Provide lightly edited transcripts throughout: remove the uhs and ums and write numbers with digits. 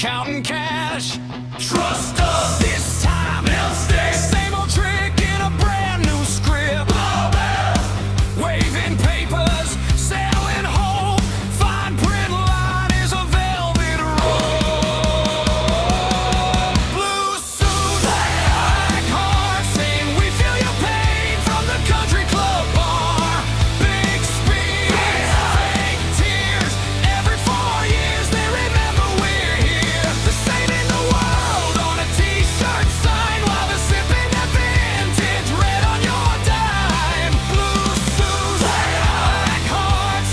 counting cash. Trust us this time. Same old trick in a brand new script. Waving papers, selling hope. Fine print line is a velvet rope. Blue suit, black heart, saying we feel your pain from the country club bar. Big speed, fake tears. Every 4 years they remember we're here. They're saving the world on a t-shirt sign while they're sipping that vintage red on your dime. Blue suits, black hearts.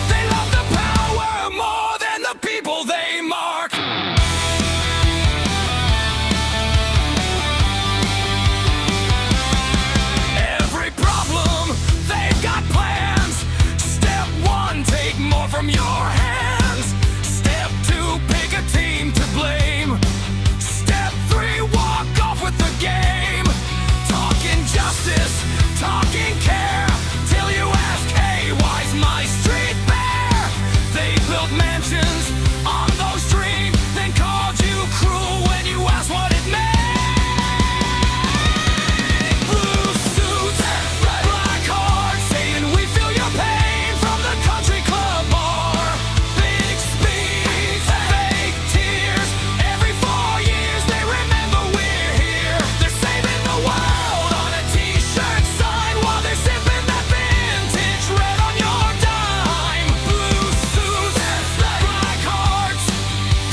They love the power more than the people they mark. Every problem, they've got plans. Step 1, take more from your hands. Step 2, pick a team to blame. Step 3, walk off with the game. Talking justice, talking care. Till you ask, hey, why's my street bare? They built mansions on those dreams, then called you cruel when you asked what it meant. Blue suits, black hearts, saying we feel your pain from the country club bar. Big speed, fake tears. Every 4 years they remember we're here. They're saving the world on a t-shirt sign while they're sipping that vintage red on your dime. Blue suits, black hearts.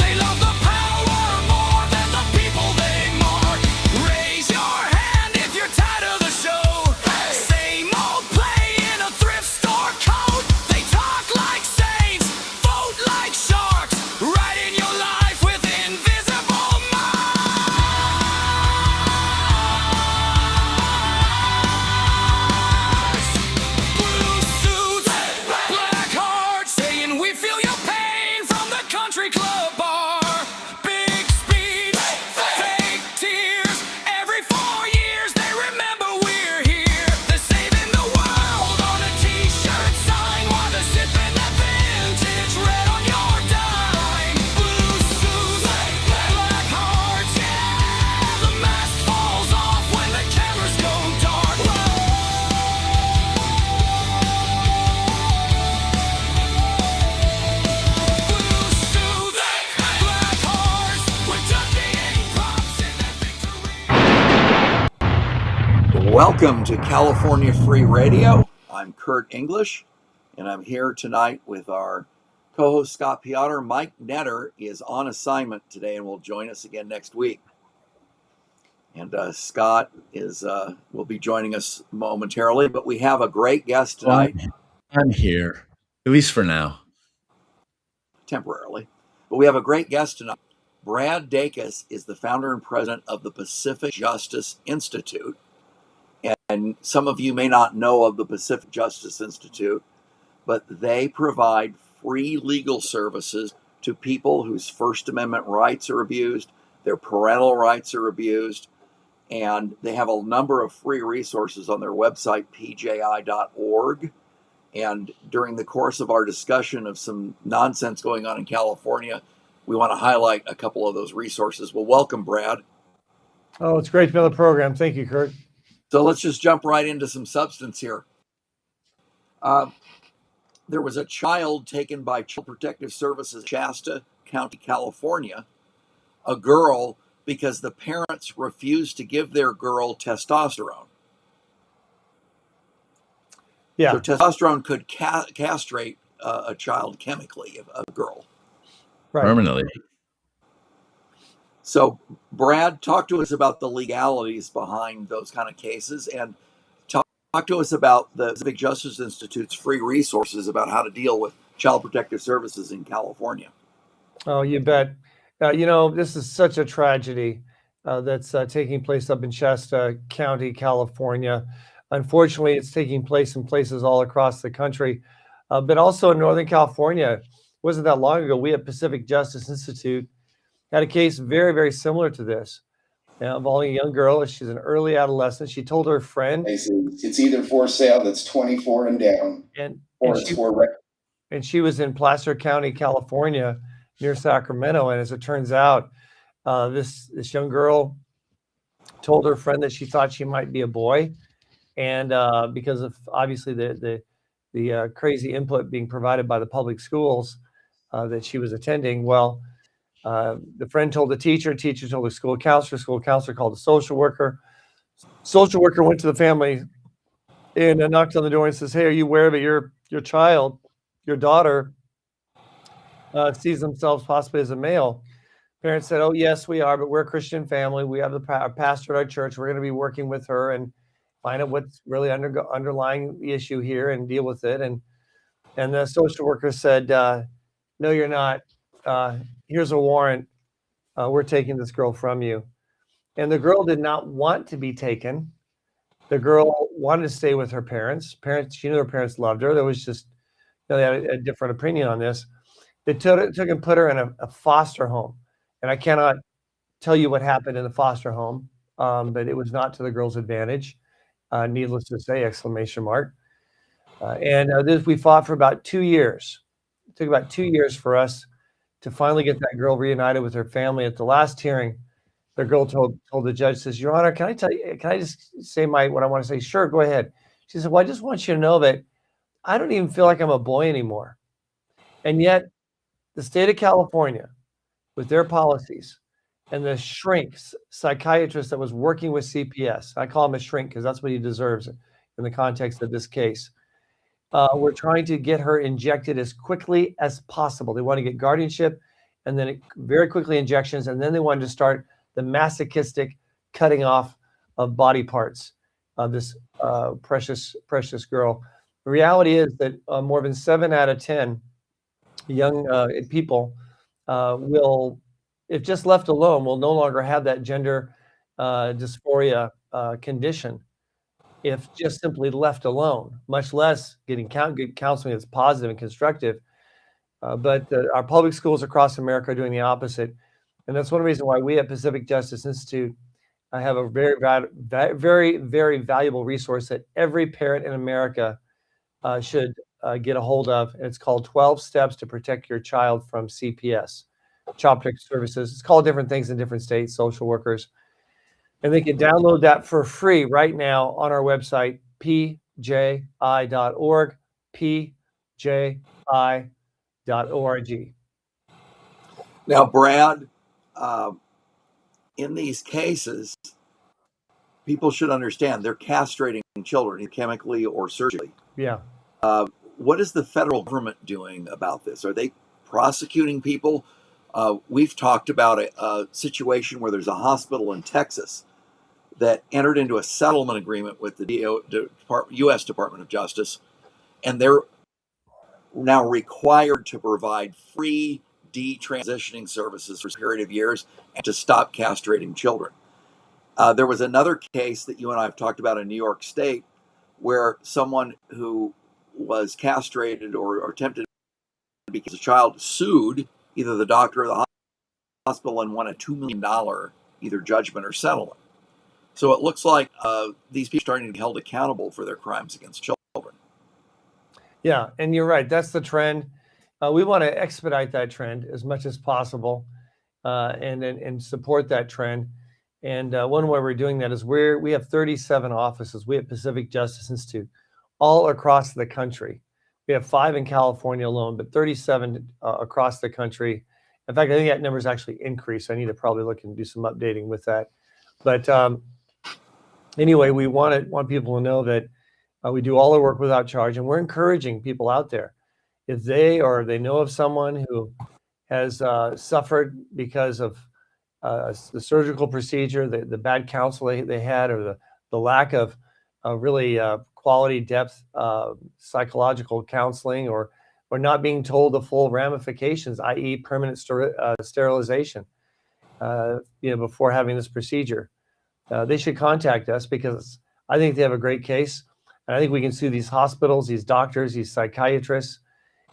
They love the power more than the people they mark. Raise your hand if you're tired of the show. Same old play in a thrift store coat. They talk like saints, vote like sharks, writing your life with invisible marks. Blue suits, black hearts, saying we feel your pain from the country club bar. Big speed, fake tears. Every 4 years they remember we're here. They're saving the world on a t-shirt sign while they're sipping that vintage red on your dime. Blue suits, black hearts, yeah. The mask falls off when the cameras go dark. Blue suits, black hearts. We're Dundee ain't props in that victory. Welcome to California Free Radio. I'm Kurt English, and I'm here tonight with our co-host Scott Piotr. Mike Netter is on assignment today and will join us again next week. And Scott will be joining us momentarily, but we have a great guest tonight, I'm here, at least for now. temporarily. But we have a great guest tonight. Brad Dacus is the founder and president of the Pacific Justice Institute. And some of you may not know of the Pacific Justice Institute, but they provide free legal services to people whose First Amendment rights are abused, their parental rights are abused, and they have a number of free resources on their website, pji.org. And during the course of our discussion of some nonsense going on in California, we want to highlight a couple of those resources. Well, welcome, Brad. Oh, it's great to be on the program. Thank you, Kurt. So let's just jump right into some substance here. There was a child taken by Child Protective Services, Shasta County, California, a girl, because the parents refused to give their girl testosterone. Yeah. So testosterone could castrate a child chemically, a girl. Right. Permanently. So, Brad, talk to us about the legalities behind those kind of cases, and talk to us about the Pacific Justice Institute's free resources about how to deal with Child Protective Services in California. Oh, you bet. This is such a tragedy that's taking place up in Shasta County, California. Unfortunately, it's taking place in places all across the country, but also in Northern California. It wasn't that long ago, we at Pacific Justice Institute had a case very, very similar to this, involving a young girl. She's an early adolescent. She told her friend, it's either for sale that's 24 and down, or it's for rec. and she was in Placer County, California, near Sacramento. And as it turns out, this young girl told her friend that she thought she might be a boy, and because of obviously the crazy input being provided by the public schools that she was attending. Well, the friend told the teacher told the school counselor called the social worker. Social worker went to the family and knocked on the door and says, "Hey, are you aware that your child, your daughter, sees themselves possibly as a male?" Parents said, "Oh, yes, we are, but we're a Christian family. We have the pastor at our church. We're going to be working with her and find out what's really underlying the issue here and deal with it." And the social worker said, "No, you're not. Here's a warrant. We're taking this girl from you." And the girl did not want to be taken. The girl wanted to stay with her parents. She knew her parents loved her. There was just, they had a different opinion on this. They took and put her in a foster home. And I cannot tell you what happened in the foster home, but it was not to the girl's advantage, needless to say, exclamation mark. We fought for about 2 years. It took about 2 years for us to finally get that girl reunited with her family. At the last hearing, the girl told the judge, says, "Your Honor, can I just say what I want to say?" "Sure, go ahead." She said, "Well, I just want you to know that I don't even feel like I'm a boy anymore." And yet the state of California, with their policies, and the psychiatrist that was working with CPS, I call him a shrink because that's what he deserves in the context of this case, we're trying to get her injected as quickly as possible. They want to get guardianship and then very quickly injections, and then they wanted to start the masochistic cutting off of body parts of this precious girl. The reality is that more than 7 out of 10 young people will, if just left alone, will no longer have that gender dysphoria condition if just simply left alone, much less getting good counseling that's positive and constructive. But our public schools across America are doing the opposite. And that's one reason why we at Pacific Justice Institute have a very, very, very valuable resource that every parent in America should get a hold of. And it's called 12 Steps to Protect Your Child from CPS, Child Protective Services. It's called different things in different states, social workers. And they can download that for free right now on our website, pji.org, pji.org. Now, Brad, in these cases, people should understand they're castrating children, either chemically or surgically. Yeah. What is the federal government doing about this? Are they prosecuting people? We've talked about a situation where there's a hospital in Texas that entered into a settlement agreement with the U.S. Department of Justice, and they're now required to provide free detransitioning services for a period of years and to stop castrating children. There was another case that you and I have talked about in New York State where someone who was castrated or attempted because a child sued either the doctor or the hospital and won a $2 million either judgment or settlement. So it looks like these people are starting to be held accountable for their crimes against children. Yeah, and you're right. That's the trend. We want to expedite that trend as much as possible and support that trend. And one way we're doing that is we have 37 offices. We at Pacific Justice Institute all across the country. We have 5 in California alone, but 37 across the country. In fact, I think that number is actually increased. I need to probably look and do some updating with that. But anyway, we want people to know that we do all our work without charge, and we're encouraging people out there. If they know of someone who has suffered because of the surgical procedure, the bad counsel they had, or the lack of really quality depth psychological counseling, or not being told the full ramifications, i.e. permanent sterilization, before having this procedure, they should contact us, because I think they have a great case. And I think we can sue these hospitals, these doctors, these psychiatrists,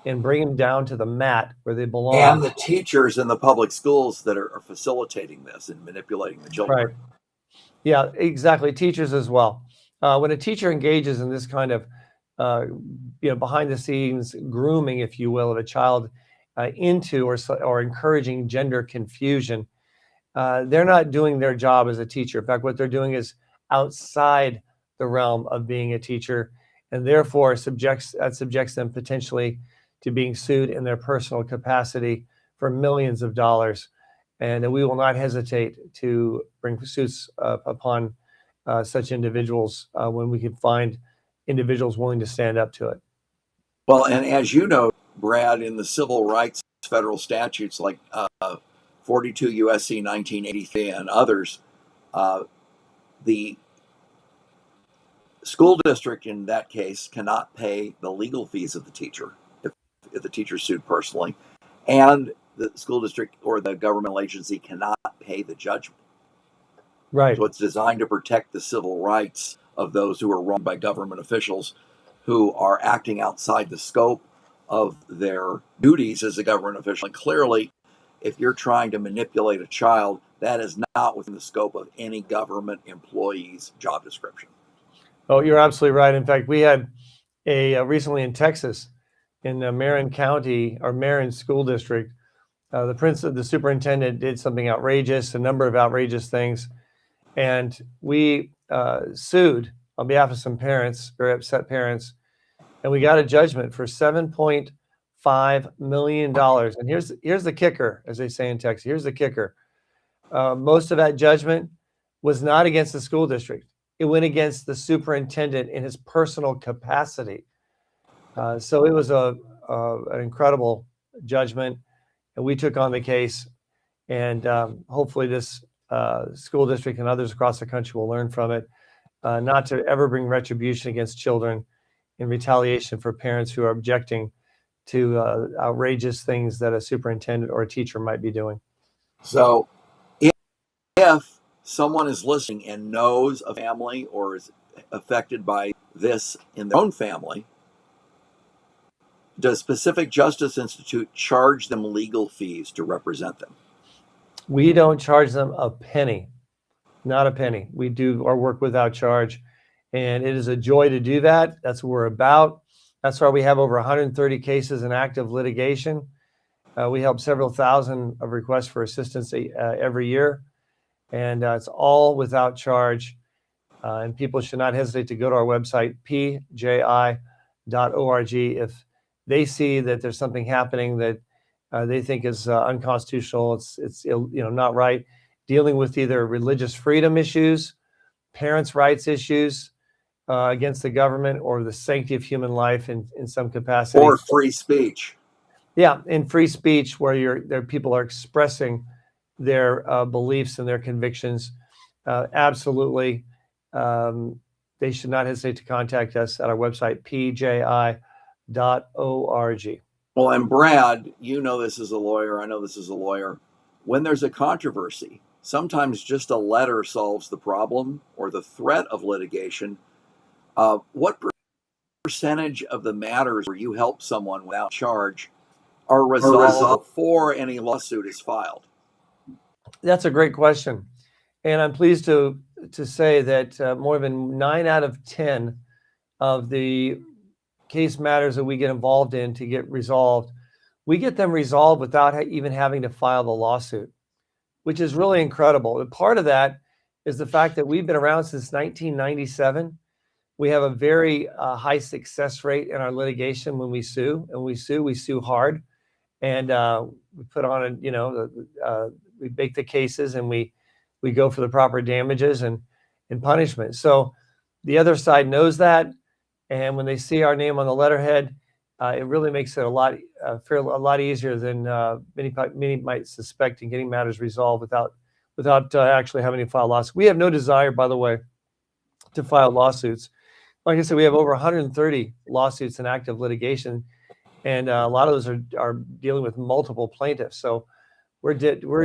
and bring them down to the mat where they belong. And the teachers in the public schools that are facilitating this and manipulating the children. Right. Yeah, exactly. Teachers as well. When a teacher engages in this kind of, behind the scenes grooming, if you will, of a child, into or encouraging gender confusion, they're not doing their job as a teacher. In fact, what they're doing is outside the realm of being a teacher, and therefore subjects them potentially to being sued in their personal capacity for millions of dollars. And we will not hesitate to bring suits upon such individuals when we can find individuals willing to stand up to it. Well, and as you know, Brad, in the civil rights federal statutes like 42 USC 1983 and others, the school district in that case cannot pay the legal fees of the teacher if the teacher sued personally, and the school district or the governmental agency cannot pay the judgment. Right. So it's designed to protect the civil rights of those who are wronged by government officials who are acting outside the scope of their duties as a government official. And clearly, if you're trying to manipulate a child, that is not within the scope of any government employee's job description. Oh, you're absolutely right. In fact, we had recently in Texas, in Marin County, or Marin School District, the superintendent did something outrageous, a number of outrageous things, and we sued on behalf of some parents, very upset parents, and we got a judgment for $7.5 million. And here's the kicker, as they say in Texas. Here's the kicker. Most of that judgment was not against the school district. It went against the superintendent in his personal capacity. So it was an incredible judgment, and we took on the case. And hopefully this school district and others across the country will learn from it, not to ever bring retribution against children in retaliation for parents who are objecting to outrageous things that a superintendent or a teacher might be doing. So if someone is listening and knows a family or is affected by this in their own family, does Pacific Justice Institute charge them legal fees to represent them? We don't charge them a penny, not a penny. We do our work without charge, and it is a joy to do that. That's what we're about. That's why we have over 130 cases in active litigation. We help several thousand of requests for assistance every year, and it's all without charge. And people should not hesitate to go to our website, pji.org, if they see that there's something happening that they think is unconstitutional. It's not right. Dealing with either religious freedom issues, parents' rights issues against the government, or the sanctity of human life in some capacity, or free speech. Yeah, in free speech, where people are expressing their beliefs and their convictions. Absolutely, they should not hesitate to contact us at our website, pji.org. Well, and Brad, you know this as a lawyer, I know this as a lawyer. When there's a controversy, sometimes just a letter solves the problem or the threat of litigation. What percentage of the matters where you help someone without charge are resolved before any lawsuit is filed? That's a great question. And I'm pleased to say that more than 9 out of 10 of the case matters that we get involved in to get resolved, we get them resolved without even having to file the lawsuit, which is really incredible. And part of that is the fact that we've been around since 1997. We have a very high success rate in our litigation when we sue, and we sue hard, and we put on we make the cases, and we go for the proper damages and punishment. So the other side knows that, and when they see our name on the letterhead, it really makes it a lot easier than many might suspect in getting matters resolved without actually having to file lawsuits. We have no desire, by the way, to file lawsuits. Like I said, we have over 130 lawsuits in active litigation, and a lot of those are dealing with multiple plaintiffs. So we're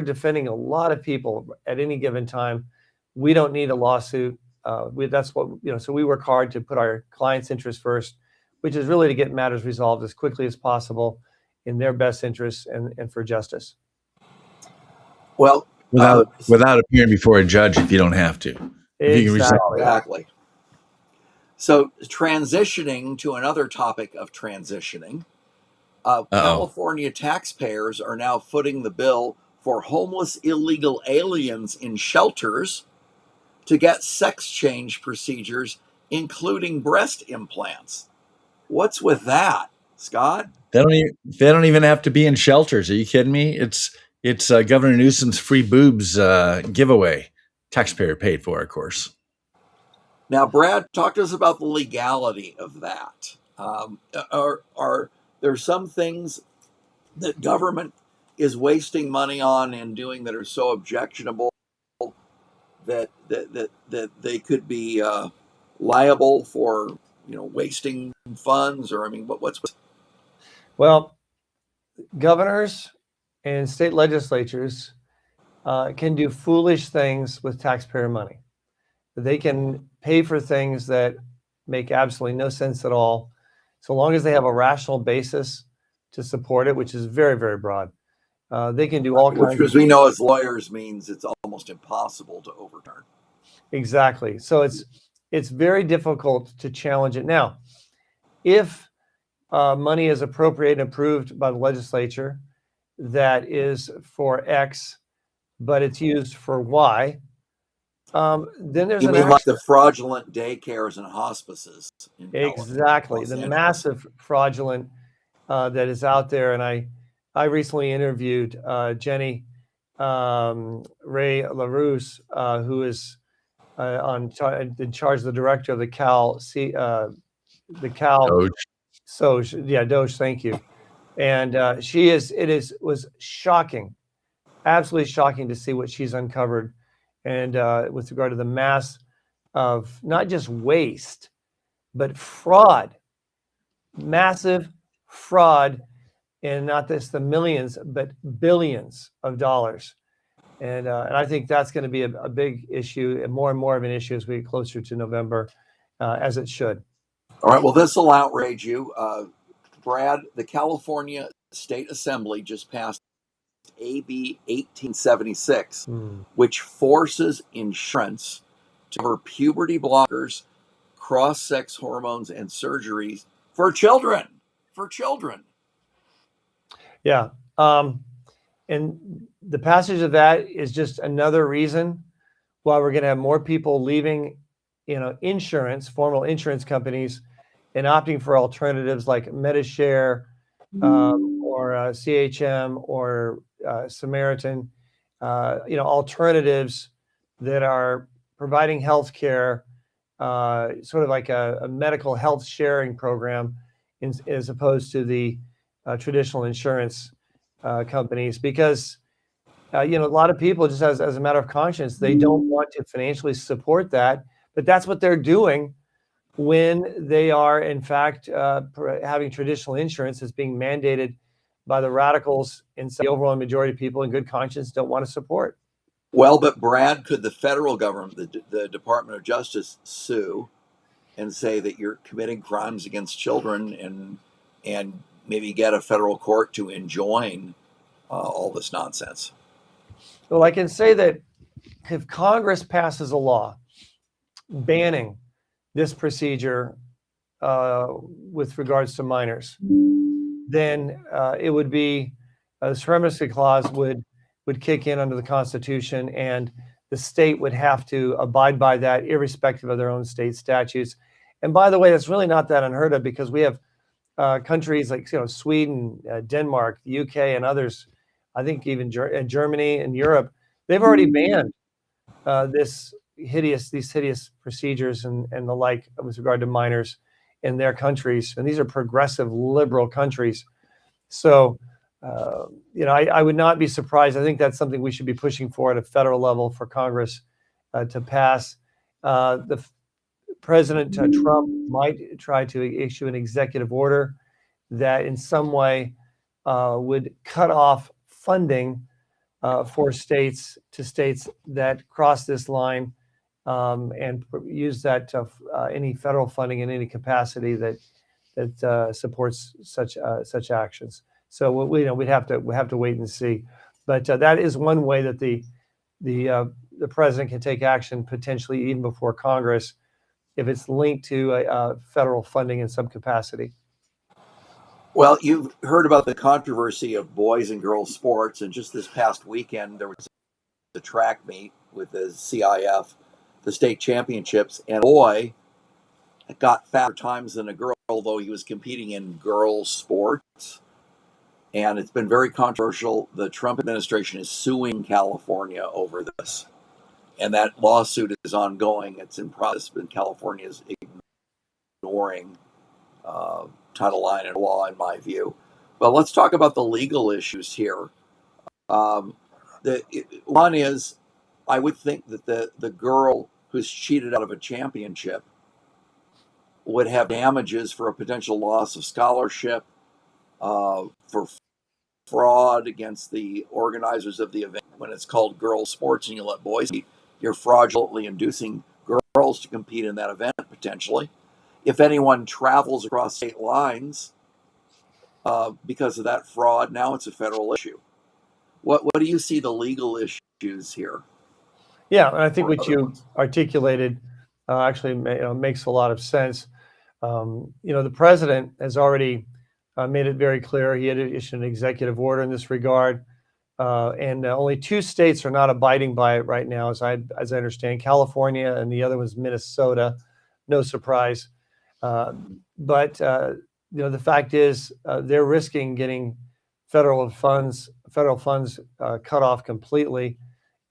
defending a lot of people at any given time. We don't need a lawsuit. That's what So we work hard to put our clients' interests first, which is really to get matters resolved as quickly as possible in their best interests and for justice. Well, without appearing before a judge if you don't have to. Exactly. So transitioning to another topic of transitioning, California taxpayers are now footing the bill for homeless illegal aliens in shelters to get sex change procedures, including breast implants. What's with that, Scott? They don't even have to be in shelters. Are you kidding me? It's Governor Newsom's free boobs giveaway, taxpayer paid for, of course. Now, Brad, talk to us about the legality of that. Are there some things that government is wasting money on and doing that are so objectionable that they could be liable for wasting funds? Or I mean, what's Well, governors and state legislatures can do foolish things with taxpayer money. They can pay for things that make absolutely no sense at all, so long as they have a rational basis to support it, which is very, very broad. They can do all kinds which, as we know as lawyers, means it's almost impossible to overturn. Exactly. So it's very difficult to challenge it. Now, if money is appropriated and approved by the legislature that is for X, but it's used for Y, then there's You an mean action. like the fraudulent daycares and hospices? Exactly. Los The Angeles. massive fraudulent that is out there. And I recently interviewed Jenny Ray LaRousse, who is in charge of the director of the Cal Doge. Doge, thank you. And was shocking, absolutely shocking to see what she's uncovered. And with regard to the mass of not just waste, but fraud, massive fraud, and not just the millions, but billions of dollars. And I think that's going to be a big issue, and more of an issue as we get closer to November, as it should. All right. Well, this will outrage you, Brad. The California State Assembly just passed AB 1876, which forces insurance to cover puberty blockers, cross-sex hormones, and surgeries for children. Yeah. And the passage of that is just another reason why we're going to have more people leaving, insurance, formal insurance companies, and opting for alternatives like Medishare or CHM or Samaritan, alternatives that are providing health care, sort of like a medical health sharing program, as opposed to the traditional insurance companies, because a lot of people, just as a matter of conscience, they don't want to financially support that, but that's what they're doing when they are in fact having traditional insurance that's being mandated by the radicals, and the overwhelming majority of people in good conscience don't want to support. Well, but Brad, could the federal government, the Department of Justice, sue and say that you're committing crimes against children, and maybe get a federal court to enjoin all this nonsense? Well, I can say that if Congress passes a law banning this procedure with regards to minors, then it would be the supremacy clause would kick in under the Constitution, and the state would have to abide by that, irrespective of their own state statutes. And by the way, that's really not that unheard of, because we have countries like Sweden, Denmark, the UK, and others. I think even Germany and Europe, they've already banned these hideous procedures and the like with regard to minors in their countries. And these are progressive, liberal countries. So, I would not be surprised. I think that's something we should be pushing for at a federal level for Congress to pass. President Trump might try to issue an executive order that in some way would cut off funding for states that cross this line, and use that any federal funding in any capacity that supports such actions. So we'd have to wait and see, but that is one way that the president can take action, potentially even before Congress, if it's linked to federal funding in some capacity. Well, you've heard about the controversy of boys and girls sports, and just this past weekend there was a track meet with the CIF, the state championships, and a boy got faster times than a girl, although he was competing in girls sports. And it's been very controversial. The Trump administration is suing California over this, and that lawsuit is ongoing. It's in process, but California is ignoring Title IX and law, in my view. But let's talk about the legal issues here. One is, I would think that the girl who's cheated out of a championship would have damages for a potential loss of scholarship, for fraud against the organizers of the event. When it's called girls sports and you let boys compete, you're fraudulently inducing girls to compete in that event potentially. If anyone travels across state lines because of that fraud, now it's a federal issue. What do you see the legal issues here? Yeah, and I think what you articulated actually makes a lot of sense. The president has already made it very clear. He had issued an executive order in this regard, and only 2 states are not abiding by it right now, as I understand: California, and the other was Minnesota. No surprise, but the fact is they're risking getting federal funds cut off completely,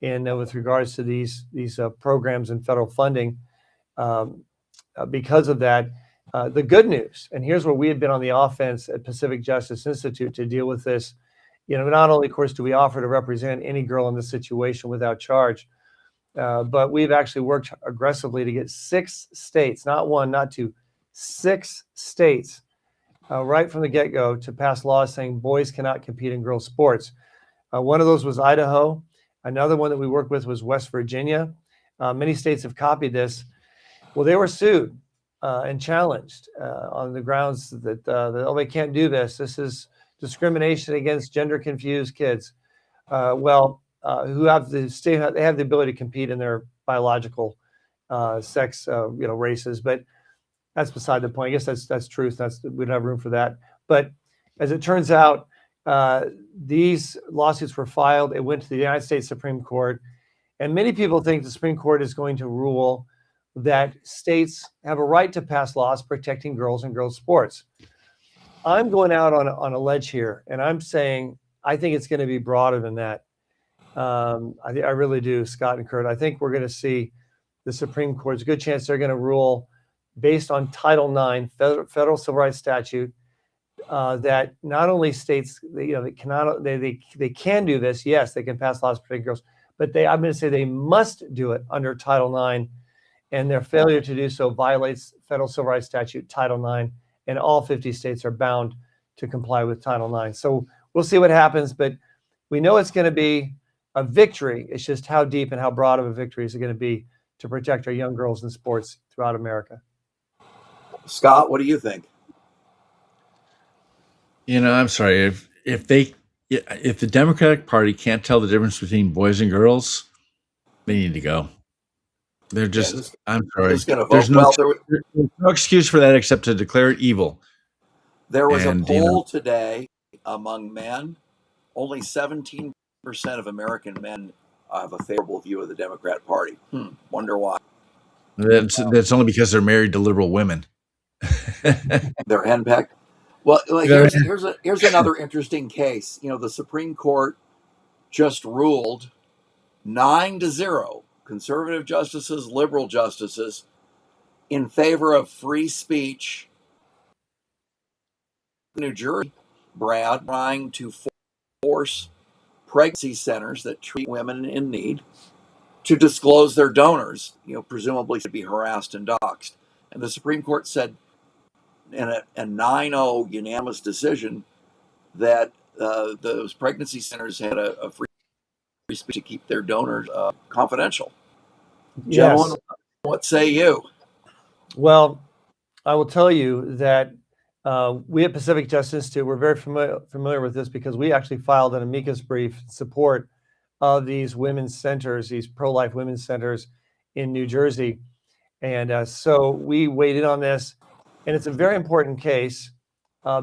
and with regards to these programs and federal funding. Because of that, the good news, and here's where we have been on the offense at Pacific Justice Institute to deal with this. Not only, of course, do we offer to represent any girl in this situation without charge, but we've actually worked aggressively to get 6 states, not 1, not 2, 6 states, right from the get-go, to pass laws saying boys cannot compete in girls' sports. One of those was Idaho. Another one that we worked with was West Virginia. Many states have copied this. Well, they were sued and challenged on the grounds that they can't do this. This is discrimination against gender-confused kids. Who have they have the ability to compete in their biological sex, races, but that's beside the point. I guess that's truth. We don't have room for that. But as it turns out, these lawsuits were filed. It went to the United States Supreme Court, and many people think the Supreme Court is going to rule that states have a right to pass laws protecting girls and girls' sports. I'm going out on a ledge here, and I'm saying I think it's going to be broader than that. I really do, Scott and Kurt. I think we're going to see the Supreme Court's a good chance they're going to rule based on Title IX, federal civil rights statute, that not only states they can do this. Yes, they can pass laws protecting girls, but I'm going to say they must do it under Title IX, and their failure to do so violates federal civil rights statute Title IX, and all 50 states are bound to comply with Title IX. So we'll see what happens, but we know it's going to be a victory. It's just how deep and how broad of a victory is it going to be to protect our young girls in sports throughout America. Scott, what do you think? I'm sorry. If the Democratic Party can't tell the difference between boys and girls, they need to go. They're just, I'm sorry. Who's going to vote? There's There's no excuse for that except to declare it evil. there was And, a poll today among men. Only 17% of American men have a favorable view of the Democrat Party. Wonder why. That's only because they're married to liberal women. They're henpecked. Well, here's another interesting case. The Supreme Court just ruled 9-0, conservative justices, liberal justices, in favor of free speech. New Jersey, Brad, trying to force pregnancy centers that treat women in need to disclose their donors, presumably to be harassed and doxxed. And the Supreme Court said in a 9-0 unanimous decision that those pregnancy centers had a free speech to keep their donors confidential. Yes. Gentlemen, what say you? Well, I will tell you that we at Pacific Justice Institute, we're very familiar with this because we actually filed an amicus brief in support of these women's centers, these pro-life women's centers in New Jersey. And so we weighed in on this, and it's a very important case.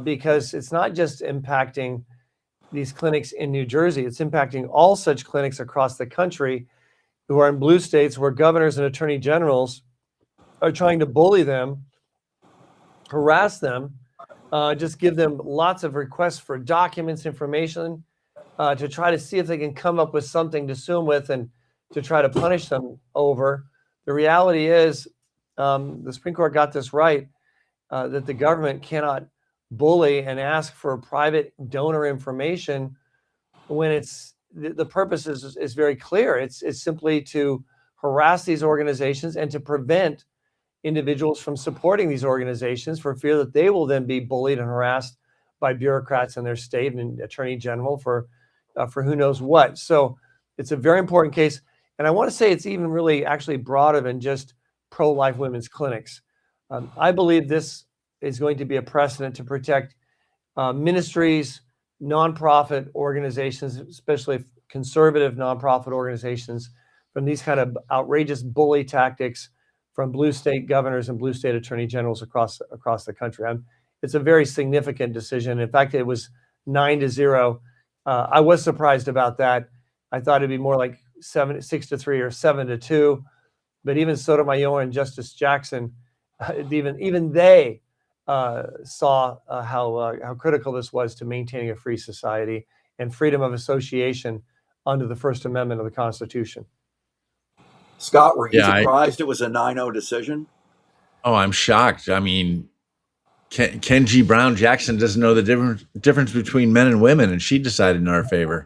because it's not just impacting these clinics in New Jersey, it's impacting all such clinics across the country who are in blue states where governors and attorney generals are trying to bully them, harass them, just give them lots of requests for documents, information, to try to see if they can come up with something to sue them with and to try to punish them over. The reality is, the Supreme Court got this right, that the government cannot bully and ask for private donor information when it's the purpose is very clear. It's simply to harass these organizations and to prevent individuals from supporting these organizations for fear that they will then be bullied and harassed by bureaucrats in their state and attorney general for who knows what. So it's a very important case. And I want to say it's even really actually broader than just pro-life women's clinics. I believe this is going to be a precedent to protect ministries, nonprofit organizations, especially conservative nonprofit organizations, from these kind of outrageous bully tactics from blue state governors and blue state attorney generals across the country. It's a very significant decision. In fact, it was 9-0. I was surprised about that. I thought it'd be more like 6-3 or 7-2. But even Sotomayor and Justice Jackson, even they saw how critical this was to maintaining a free society and freedom of association under the First Amendment of the Constitution. Scott, were you surprised it was a 9-0 decision? Oh, I'm shocked. I mean, Kenji Brown Jackson doesn't know the difference between men and women, and she decided in our favor.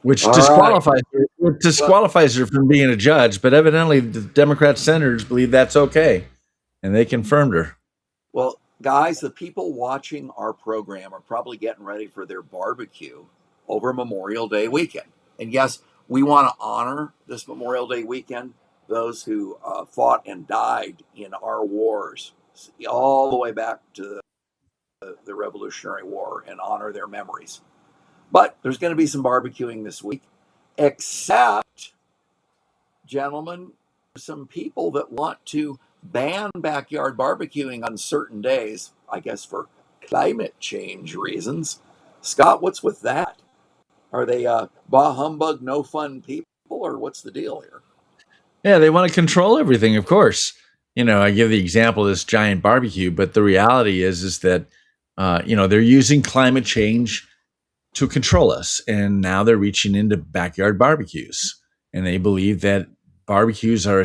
Which disqualifies her from being a judge, but evidently the Democrat senators believe that's okay, and they confirmed her. Well, guys, the people watching our program are probably getting ready for their barbecue over Memorial Day weekend. And yes, we want to honor this Memorial Day weekend those who fought and died in our wars, all the way back to the Revolutionary War, and honor their memories. But there's going to be some barbecuing this week, except, gentlemen, some people that want to ban backyard barbecuing on certain days, I guess for climate change reasons. Scott, what's with that? Are they bah humbug, no fun people, or what's the deal here? Yeah, they want to control everything, of course. You know, I give the example of this giant barbecue, but the reality is that, they're using climate change to control us. And now they're reaching into backyard barbecues. And they believe that barbecues are,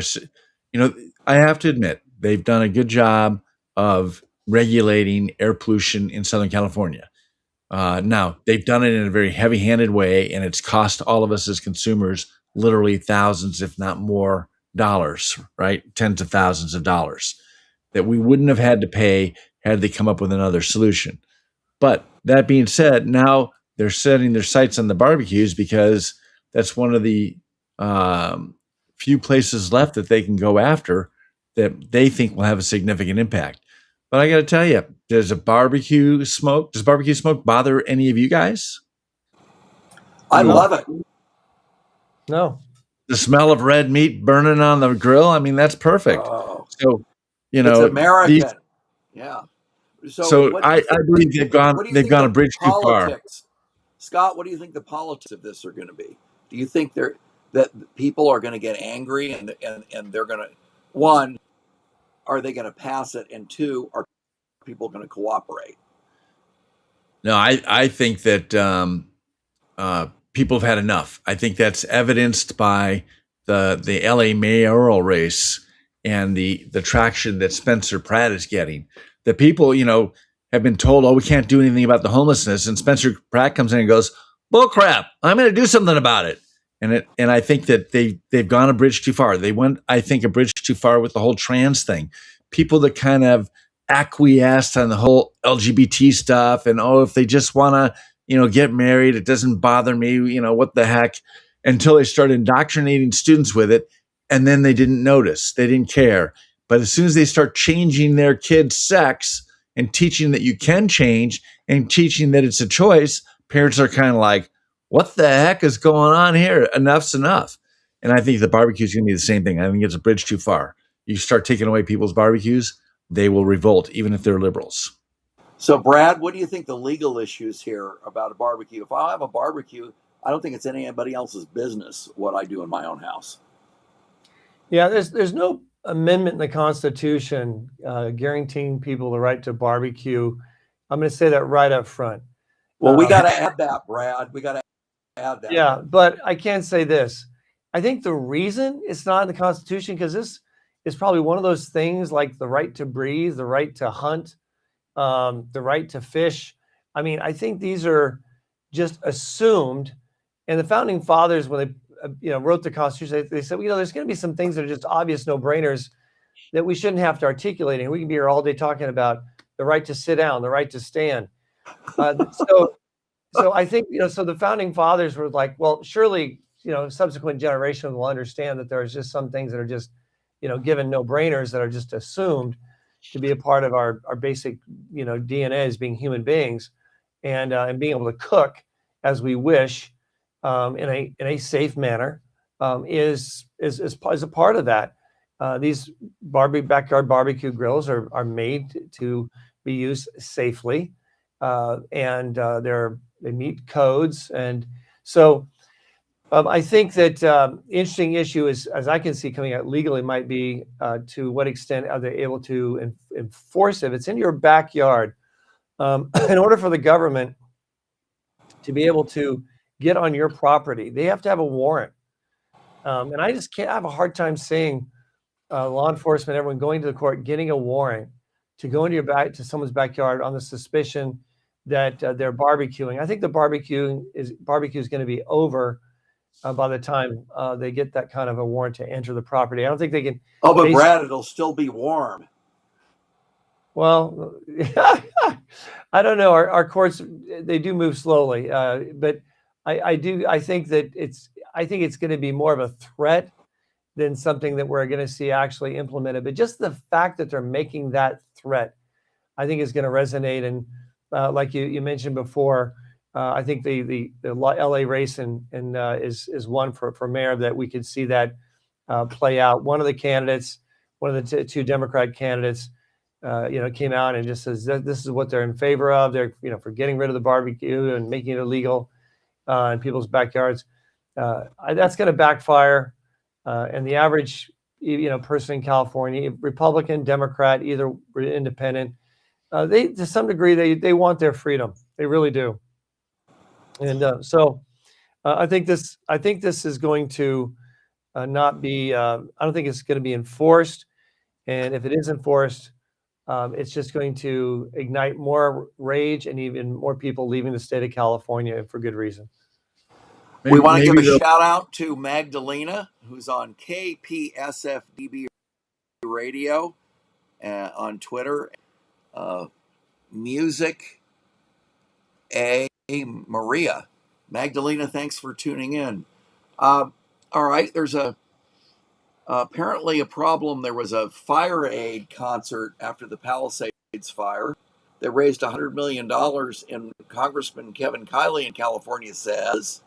I have to admit, they've done a good job of regulating air pollution in Southern California. Now, they've done it in a very heavy-handed way, and it's cost all of us as consumers literally thousands, if not more, dollars, right? Tens of thousands of dollars that we wouldn't have had to pay had they come up with another solution. But that being said, now they're setting their sights on the barbecues because that's one of the few places left that they can go after that they think will have a significant impact. But I got to tell you, does barbecue smoke bother any of you guys? I love it. No. The smell of red meat burning on the grill, I mean, that's perfect. Oh, So, it's American. Yeah. So I believe they've gone a bridge too far. Scott, what do you think the politics of this are going to be? Do you think that people are going to get angry and they're going to, one, are they going to pass it? And two, are people going to cooperate? No, I think that people have had enough. I think that's evidenced by the LA mayoral race and the traction that Spencer Pratt is getting. The people, have been told, oh, we can't do anything about the homelessness. And Spencer Pratt comes in and goes, bull crap, I'm going to do something about it. And I think that they've gone a bridge too far. They went, I think, a bridge too far with the whole trans thing. People that kind of acquiesced on the whole LGBT stuff and, if they just want to, get married, it doesn't bother me, what the heck, until they started indoctrinating students with it. And then they didn't notice, they didn't care. But as soon as they start changing their kids' sex and teaching that you can change and teaching that it's a choice, parents are kind of like, what the heck is going on here? Enough's enough. And I think the barbecue is going to be the same thing. I think it's a bridge too far. You start taking away people's barbecues, they will revolt, even if they're liberals. So, Brad, what do you think the legal issues here about a barbecue? If I have a barbecue, I don't think it's anybody else's business what I do in my own house. Yeah, there's no amendment in the Constitution guaranteeing people the right to barbecue. I'm going to say that right up front. Well, we got to add that, Brad. We got to add that. Yeah, but I can say this. I think the reason it's not in the Constitution, because this is probably one of those things like the right to breathe, the right to hunt, the right to fish. I mean, I think these are just assumed. And the founding fathers, when they wrote the Constitution, they said, there's going to be some things that are just obvious no-brainers that we shouldn't have to articulate. And we can be here all day talking about the right to sit down, the right to stand. So I think, so the founding fathers were like, well, surely, subsequent generations will understand that there's just some things that are just, given no-brainers that are just assumed to be a part of our basic, DNA as being human beings, and being able to cook as we wish in a safe manner is a part of that. These backyard barbecue grills are made to be used safely, and they meet codes, and so I think that the interesting issue is, as I can see coming out legally, might be to what extent are they able to enforce it. If it's in your backyard, in order for the government to be able to get on your property, they have to have a warrant. And I just can't have a hard time seeing law enforcement, everyone going to the court, getting a warrant to go into to someone's backyard on the suspicion that they're barbecuing. I think the barbecue is going to be over by the time they get that kind of a warrant to enter the property. I don't think they can. Oh, but Brad, it'll still be warm. Well, I don't know. Our courts, they do move slowly, but I think that it's going to be more of a threat than something that we're going to see actually implemented. But just the fact that they're making that threat, I think is going to resonate. And like you mentioned before, I think the LA race is one for mayor that we could see that play out. One of the candidates, one of the two Democrat candidates, came out and just says that this is what they're in favor of. They're for getting rid of the barbecue and making it illegal in people's backyards. That's going to backfire. And the average person in California, Republican, Democrat, either independent, they to some degree they want their freedom. They really do. And so I think this is going to not be. I don't think it's going to be enforced. And if it is enforced, it's just going to ignite more rage and even more people leaving the state of California, and for good reason. We want to give a shout out to Magdalena, who's on KPSFDB Radio on Twitter. Music A. Maria. Magdalena, thanks for tuning in. All right, there's apparently a problem. There was a fire aid concert after the Palisades fire that raised $100 million, and Congressman Kevin Kiley in California says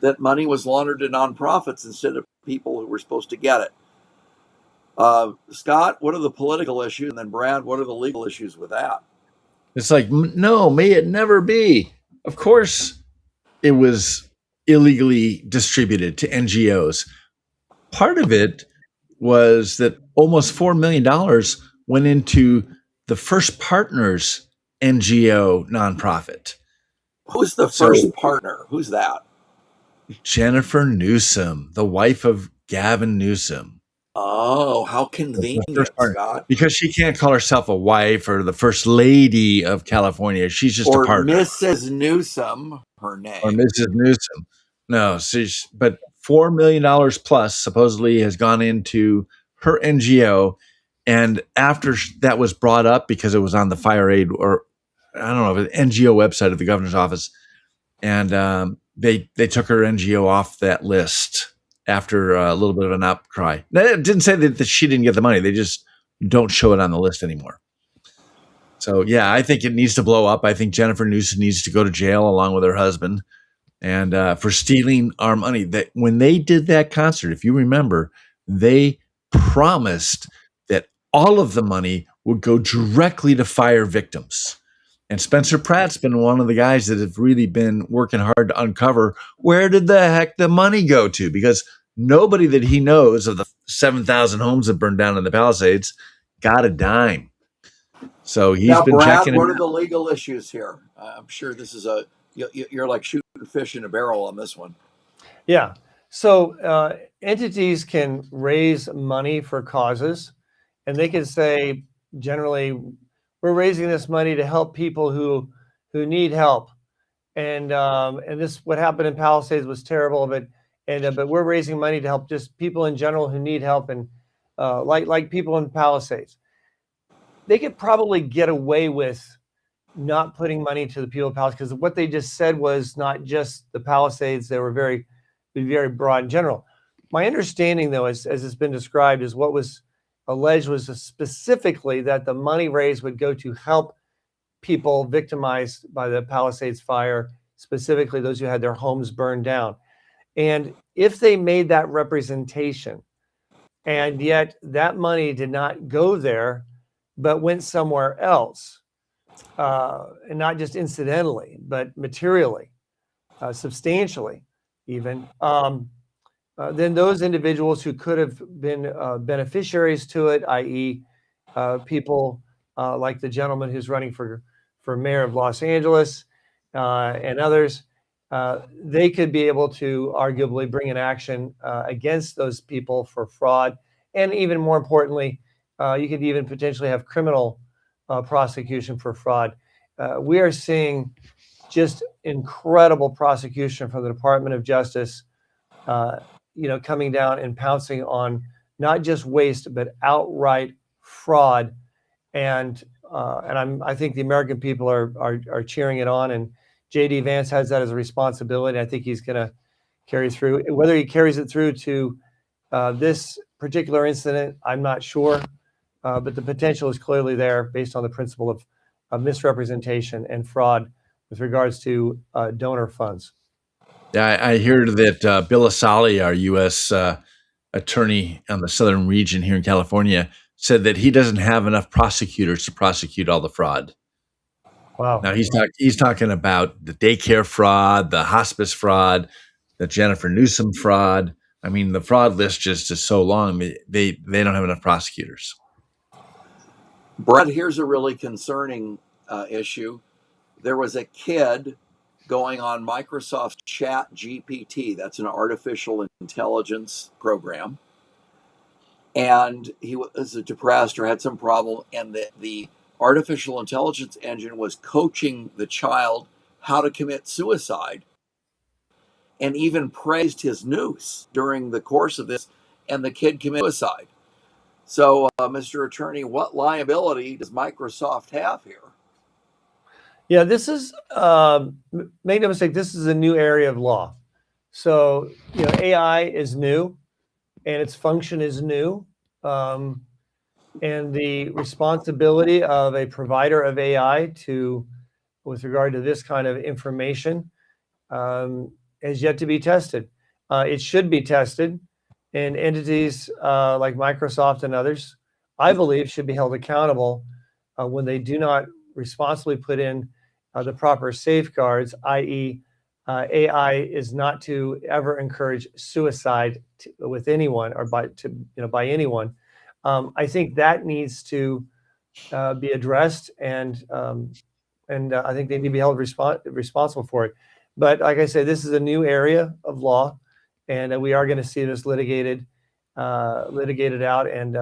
that money was laundered to nonprofits instead of people who were supposed to get it. Scott, what are the political issues? And then Brad, what are the legal issues with that? It's like, no, may it never be. Of course, it was illegally distributed to NGOs. Part of it was that almost $4 million went into the First Partners NGO nonprofit. Who's the first partner? Who's that? Jennifer Newsom, the wife of Gavin Newsom. Oh, how convenient, Scott. Because she can't call herself a wife or the first lady of California. She's just a partner. Mrs. Newsom, her name. Or Mrs. Newsom. No, but $4 million plus supposedly has gone into her NGO. And after that was brought up, because it was on the fire aid, or I don't know, the NGO website of the governor's office, and they took her NGO off that list after a little bit of an outcry. It didn't say that she didn't get the money. They just don't show it on the list anymore. So, yeah, I think it needs to blow up. I think Jennifer Newsom needs to go to jail along with her husband, and for stealing our money. That when they did that concert, if you remember, they promised that all of the money would go directly to fire victims. And Spencer Pratt's been one of the guys that have really been working hard to uncover where did the heck the money go to? Because nobody that he knows of the 7,000 homes that burned down in the Palisades got a dime. So he's Now, been Brad, checking what it. are the legal issues here? I'm sure this is you're like shooting fish in a barrel on this one. Yeah. So entities can raise money for causes, and they can say, generally, we're raising this money to help people who need help. And this, what happened in Palisades was terrible, but we're raising money to help just people in general who need help, and like people in Palisades. They could probably get away with not putting money to the people of Palisades, because what they just said was not just the Palisades. They were very broad in general. My understanding, though, as it's been described, is what was alleged was specifically that the money raised would go to help people victimized by the Palisades fire, specifically those who had their homes burned down. And if they made that representation, and yet that money did not go there, but went somewhere else, and not just incidentally, but materially, substantially even, then those individuals who could have been beneficiaries to it, i.e. People like the gentleman who's running for mayor of Los Angeles and others, they could be able to arguably bring an action against those people for fraud. And even more importantly, you could even potentially have criminal prosecution for fraud. We are seeing just incredible prosecution from the Department of Justice, coming down and pouncing on not just waste, but outright fraud. And I think the American people are cheering it on. And J.D. Vance has that as a responsibility. I think he's going to carry through. Whether he carries it through to this particular incident, I'm not sure. But the potential is clearly there based on the principle of misrepresentation and fraud with regards to donor funds. Yeah, I hear that Bill Asali, our U.S. Attorney on the southern region here in California, said that he doesn't have enough prosecutors to prosecute all the fraud. Wow. Now he's talking about the daycare fraud, the hospice fraud, the Jennifer Newsom fraud. I mean, the fraud list just is so long. They don't have enough prosecutors. Brett, here's a really concerning issue. There was a kid going on Microsoft Chat GPT. That's an artificial intelligence program. And he was depressed or had some problem. And the artificial intelligence engine was coaching the child how to commit suicide, and even praised his noose during the course of this. And the kid committed suicide. So, Mr. Attorney, what liability does Microsoft have here? Yeah, this is, make no mistake, this is a new area of law. So, AI is new and its function is new. And the responsibility of a provider of AI with regard to this kind of information, has yet to be tested. It should be tested, and entities like Microsoft and others, I believe, should be held accountable when they do not responsibly put in the proper safeguards, i.e. AI is not to ever encourage suicide with anyone or by anyone. I think that needs to be addressed, and I think they need to be held responsible for it. But like I say, this is a new area of law, and we are going to see this litigated out, and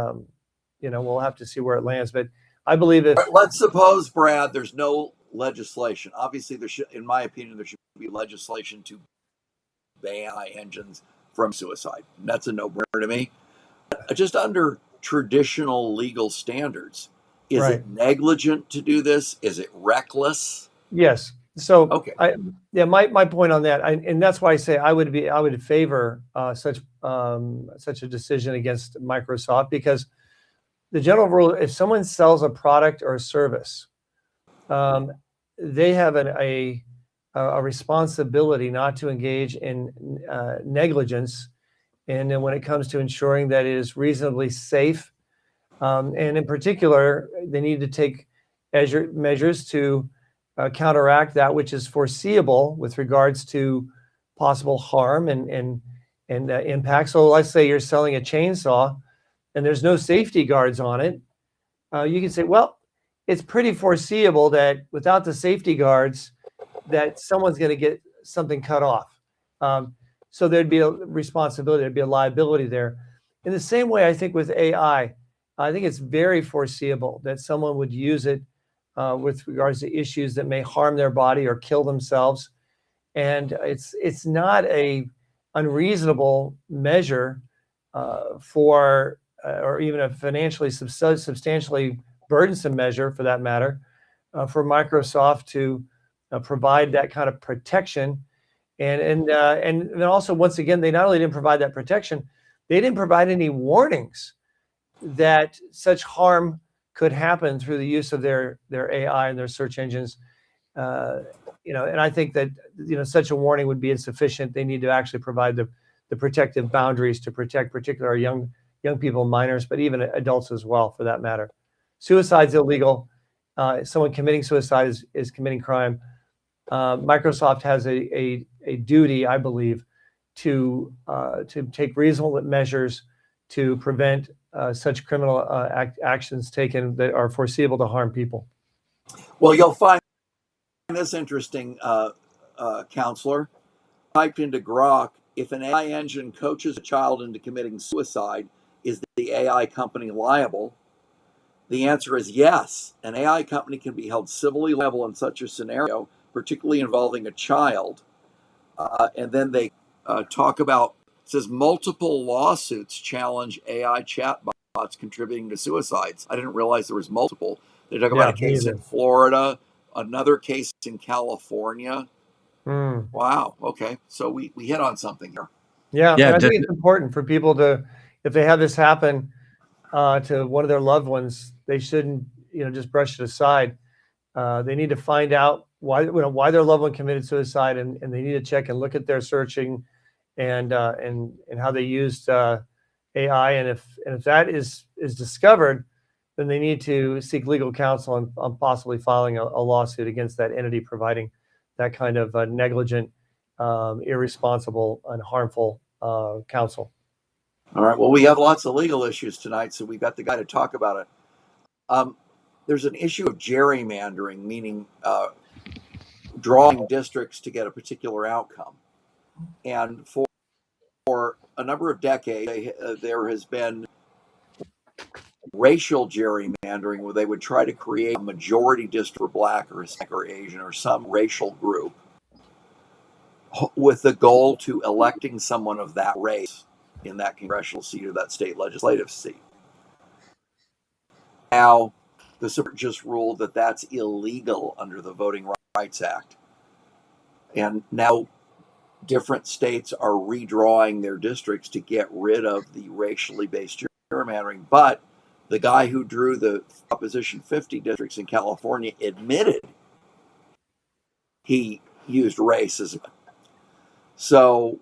we'll have to see where it lands. But I believe let's suppose, Brad, there's no legislation. Obviously, in my opinion, there should be legislation to ban AI engines from suicide. That's a no-brainer to me. Just under traditional legal standards, is it negligent to do this? Is it reckless? Yes. So okay. My point on that, and that's why I say I would favor such a decision against Microsoft, because the general rule, if someone sells a product or a service, they have a responsibility not to engage in negligence, and then when it comes to ensuring that it is reasonably safe And in particular, they need to take measures to counteract that which is foreseeable with regards to possible harm and impact. So let's say you're selling a chainsaw and there's no safety guards on it. You can say, well, it's pretty foreseeable that without the safety guards, that someone's going to get something cut off. So there'd be a responsibility, there'd be a liability there. In the same way, I think with AI, I think it's very foreseeable that someone would use it with regards to issues that may harm their body or kill themselves. And it's not a unreasonable measure or even a financially substantially burdensome measure, for that matter, for Microsoft to provide that kind of protection. And also, once again, they not only didn't provide that protection, they didn't provide any warnings that such harm could happen through the use of their AI and their search engines. And I think that such a warning would be insufficient. They need to actually provide the protective boundaries to protect particular young people, minors, but even adults as well, for that matter. Suicide's illegal. Someone committing suicide is committing crime. Microsoft has a duty, I believe, to take reasonable measures to prevent such criminal actions taken that are foreseeable to harm people. Well, you'll find this interesting, counselor. Typed into Grok, if an AI engine coaches a child into committing suicide, is the AI company liable? The answer is yes. An AI company can be held civilly liable in such a scenario, particularly involving a child. And then they talk about, it says multiple lawsuits challenge AI chatbots contributing to suicides. I didn't realize there was multiple. They talk about a case in Florida, another case in California. Wow. Okay. So we hit on something here. Yeah. I think it's important for people to, if they have this happen to one of their loved ones, they shouldn't, just brush it aside. They need to find out why their loved one committed suicide, and they need to check and look at their searching and how they used AI. And if that is discovered, then they need to seek legal counsel on possibly filing a lawsuit against that entity providing that kind of negligent, irresponsible, and harmful counsel. All right. Well, we have lots of legal issues tonight, so we've got the guy to talk about it. There's an issue of gerrymandering, meaning drawing districts to get a particular outcome. And for a number of decades, there has been racial gerrymandering where they would try to create a majority district for Black or Hispanic or Asian or some racial group with the goal to electing someone of that race in that congressional seat or that state legislative seat. Now, the Supreme Court just ruled that that's illegal under the Voting Rights Act. And now different states are redrawing their districts to get rid of the racially based gerrymandering. But the guy who drew the Proposition 50 districts in California admitted he used racism. So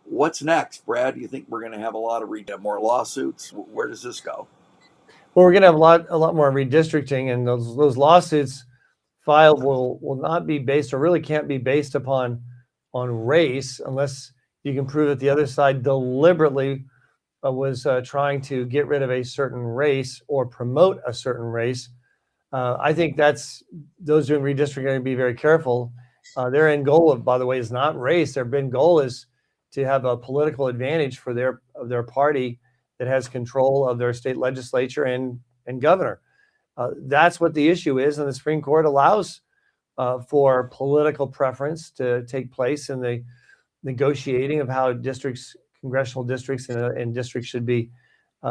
what's next, Brad? Do you think we're going to have a lot of more lawsuits? Where does this go? Well, we're going to have a lot more redistricting, and those lawsuits filed will not be based, or really can't be based on race, unless you can prove that the other side deliberately was trying to get rid of a certain race or promote a certain race. I think those doing redistricting are going to be very careful. Their end goal, by the way, is not race. Their end goal is to have a political advantage for their party that has control of their state legislature and governor. That's what the issue is, and the Supreme Court allows for political preference to take place in the negotiating of how congressional districts and districts should be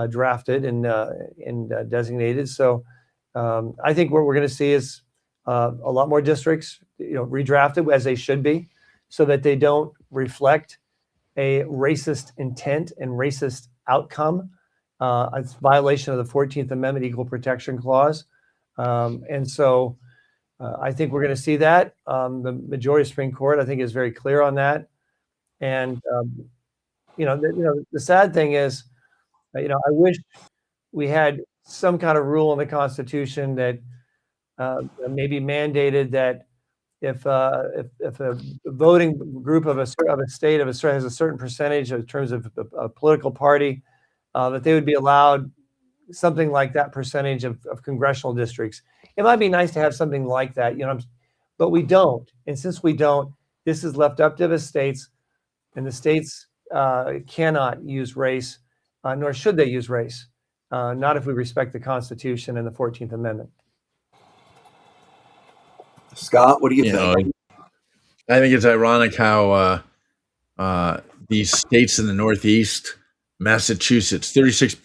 drafted and designated. So I think what we're going to see is a lot more districts, redrafted as they should be, so that they don't reflect a racist intent and racist outcome. It's a violation of the 14th Amendment Equal Protection Clause. And so I think we're going to see that. The majority of Supreme Court, I think, is very clear on that. And, the sad thing is, I wish we had some kind of rule in the Constitution that maybe mandated that if a voting group of a state has a certain percentage in terms of a political party, that they would be allowed something like that percentage of congressional districts. It might be nice to have something like that, but we don't. And since we don't, this is left up to the states, and the states cannot use race, nor should they use race, not if we respect the Constitution and the 14th Amendment. Scott, what do you You know, think? I think it's ironic how these states in the Northeast, Massachusetts, 36%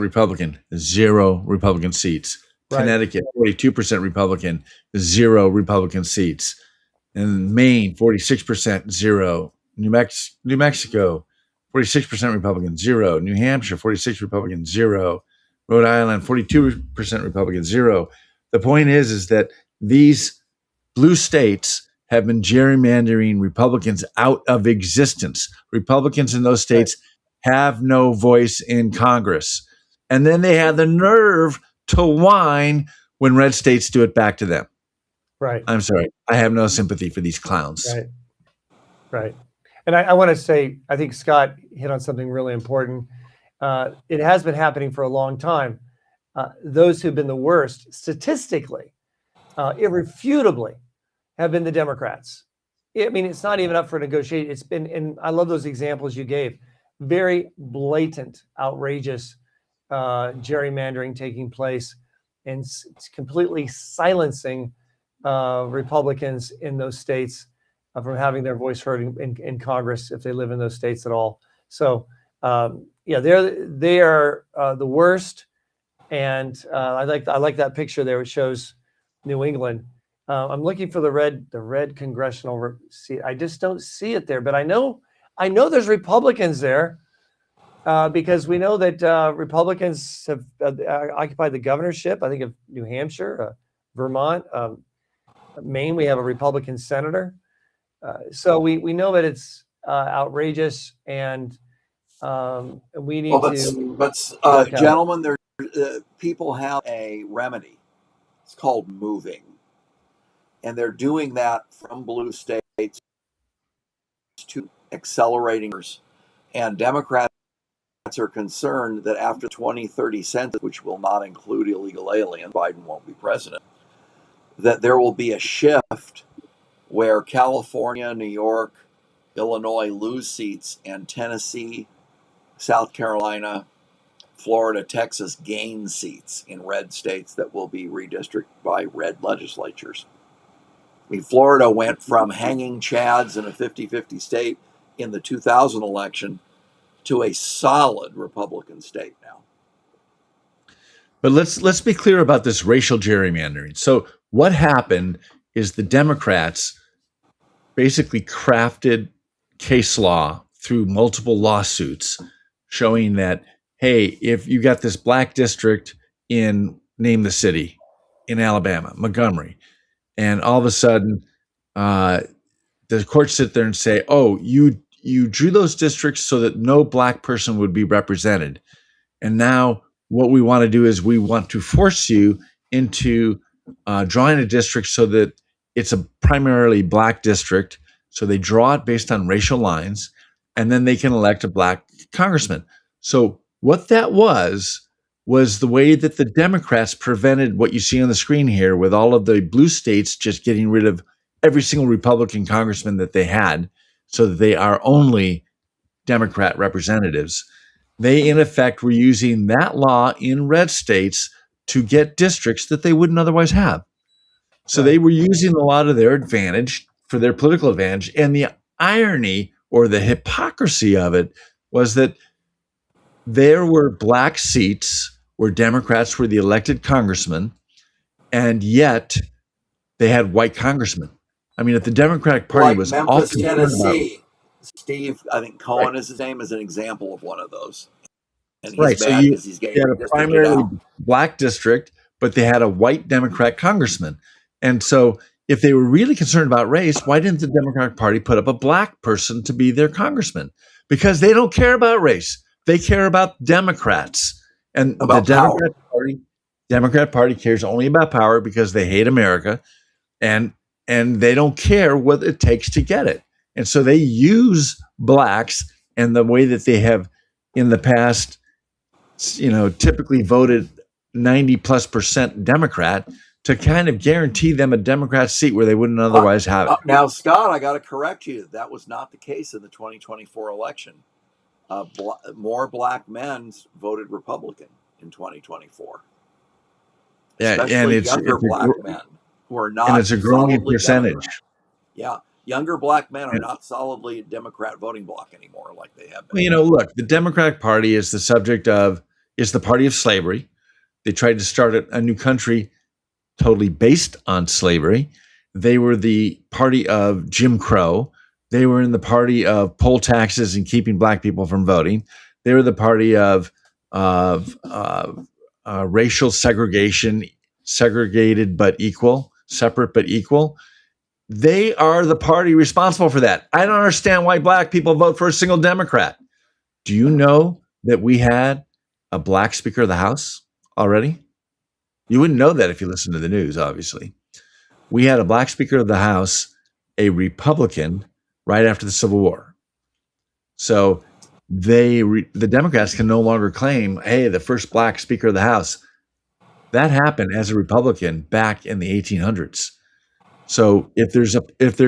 Republican, 0 Republican seats. Right. Connecticut, 42% Republican, 0 Republican seats. And Maine, 46%, 0. New Mexico, 46% Republican, 0. New Hampshire, 46 Republican, 0. Rhode Island, 42% Republican, 0. The point is that these blue states have been gerrymandering Republicans out of existence. Republicans in those states have no voice in Congress. And then they have the nerve to whine when red states do it back to them. Right. I'm sorry. I have no sympathy for these clowns. Right. Right. And I want to say, I think Scott hit on something really important. It has been happening for a long time. Those who've been the worst, statistically, irrefutably, have been the Democrats. I mean, it's not even up for negotiation. It's been, and I love those examples you gave, very blatant, outrageous gerrymandering taking place, and it's completely silencing Republicans in those states from having their voice heard in Congress if they live in those states at all. So yeah, they are the worst. And I like that picture there. It shows New England. I'm looking for the red congressional seat. I just don't see it there, but I know there's Republicans there because we know that Republicans have occupied the governorship. I think of New Hampshire, Vermont, Maine. We have a Republican senator, so we know that it's outrageous, and we need to. But gentlemen, people have a remedy. It's called moving. And they're doing that from blue states to accelerating. And Democrats are concerned that after 2030 census, which will not include illegal aliens, Biden won't be president, that there will be a shift where California, New York, Illinois lose seats, and Tennessee, South Carolina, Florida, Texas gain seats in red states that will be redistricted by red legislatures. I mean, Florida went from hanging chads in a 50-50 state in the 2000 election to a solid Republican state now. But let's be clear about this racial gerrymandering. So what happened is the Democrats basically crafted case law through multiple lawsuits showing that, hey, if you got this black district in, name the city, in Alabama, Montgomery, and all of a sudden, the courts sit there and say, "Oh, you drew those districts so that no black person would be represented, and now what we want to do is we want to force you into drawing a district so that it's a primarily black district. So they draw it based on racial lines, and then they can elect a black congressman." So what that was the way that the Democrats prevented what you see on the screen here with all of the blue states just getting rid of every single Republican congressman that they had so that they are only Democrat representatives. They, in effect, were using that law in red states to get districts that they wouldn't otherwise have. So they were using a lot of their advantage for their political advantage. And the irony or the hypocrisy of it was that there were black seats where Democrats were the elected congressmen, and yet they had white congressmen. I mean, if the Democratic Party Like was Memphis, all concerned about, Tennessee, Steve, I think Cohen is his name, is an example of one of those. And he's right, so mad you because he's getting had a redistricted primarily out. black district, but they had a white Democrat congressman. And so if they were really concerned about race, why didn't the Democratic Party put up a black person to be their congressman? Because they don't care about race. They care about Democrats. And the About power. Democrat Party cares only about power because they hate America, and they don't care what it takes to get it. And so they use blacks and the way that they have in the past, typically voted 90+% Democrat to kind of guarantee them a Democrat seat where they wouldn't otherwise have it. Now, Scott, I got to correct you. That was not the case in the 2024 election. More black men voted Republican in 2024. Yeah, and Especially it's younger a black gr- men who are not and it's a growing solidly percentage. Democrat. Yeah, younger black men are And, not solidly a Democrat voting bloc anymore like they have been. look, the Democratic Party is the party of slavery. They tried to start a new country totally based on slavery. They were the party of Jim Crow. They were in the party of poll taxes and keeping black people from voting. They were the party of racial segregation, segregated but equal, separate but equal. They are the party responsible for that. I don't understand why black people vote for a single Democrat. Do you know that we had a black Speaker of the House already? You wouldn't know that if you listened to the news, obviously. We had a black Speaker of the House, a Republican, right after the Civil War. So the Democrats can no longer claim, hey, the first black Speaker of the House. That happened as a Republican back in the 1800s. So if there's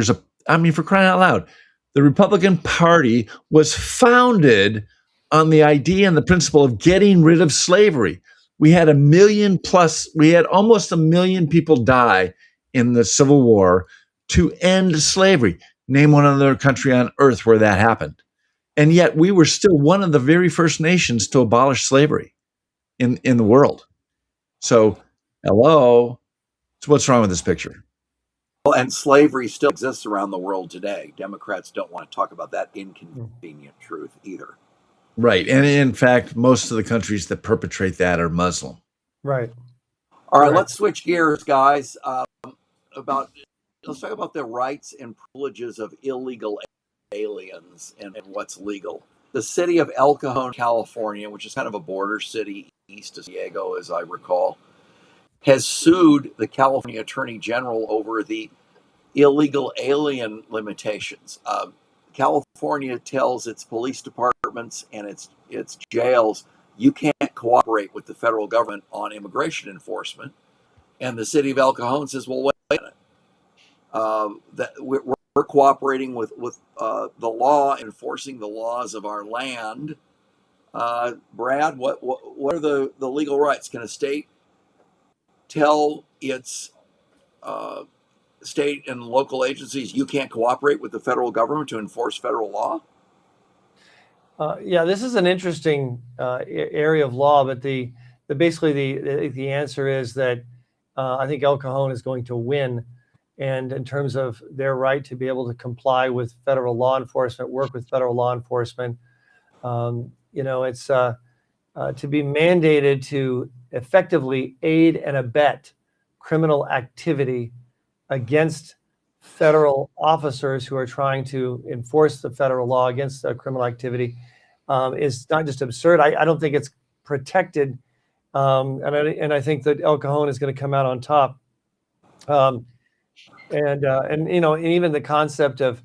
a, I mean, for crying out loud, the Republican Party was founded on the idea and the principle of getting rid of slavery. We had we had almost 1 million people die in the Civil War to end slavery. Name one other country on earth where that happened. And yet we were still one of the very first nations to abolish slavery in the world. So, hello. So what's wrong with this picture? And slavery still exists around the world today. Democrats don't want to talk about that inconvenient truth either. Right. And in fact, most of the countries that perpetrate that are Muslim. Right. All right, Right. let's switch gears, guys. Let's talk about the rights and privileges of illegal aliens and what's legal. The city of El Cajon, California, which is kind of a border city east of San Diego, as I recall, has sued the California Attorney General over the illegal alien limitations. California tells its police departments and its jails, you can't cooperate with the federal government on immigration enforcement. And the city of El Cajon says, well, wait a minute. That we're cooperating with the law, enforcing the laws of our land. Brad, what are the legal rights? Can a state tell its state and local agencies you can't cooperate with the federal government to enforce federal law? Yeah, this is an interesting area of law, but basically the answer is that I think El Cajon is going to win, and in terms of their right to be able to comply with federal law enforcement, work with federal law enforcement, it's to be mandated to effectively aid and abet criminal activity against federal officers who are trying to enforce the federal law against criminal activity is not just absurd. I don't think it's protected, and I think that El Cajon is going to come out on top. And even the concept of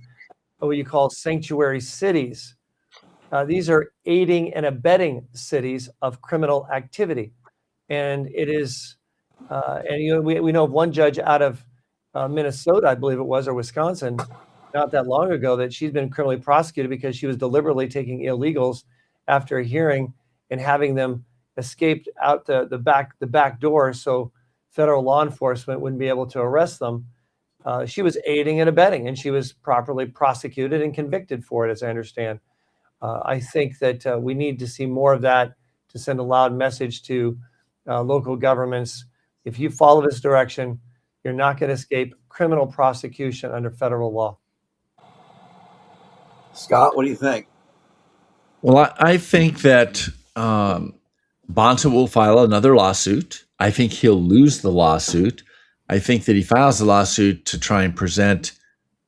what you call sanctuary cities. These are aiding and abetting cities of criminal activity, and it is. We know of one judge out of Minnesota, I believe it was, or Wisconsin, not that long ago, that she's been criminally prosecuted because she was deliberately taking illegals after a hearing and having them escape out the back door, so federal law enforcement wouldn't be able to arrest them. She was aiding and abetting, and she was properly prosecuted and convicted for it, as I understand. I think that we need to see more of that to send a loud message to local governments. If you follow this direction, you're not going to escape criminal prosecution under federal law. Scott, what do you think? Well, I think that Bonta will file another lawsuit. I think he'll lose the lawsuit. I think that he files the lawsuit to try and present,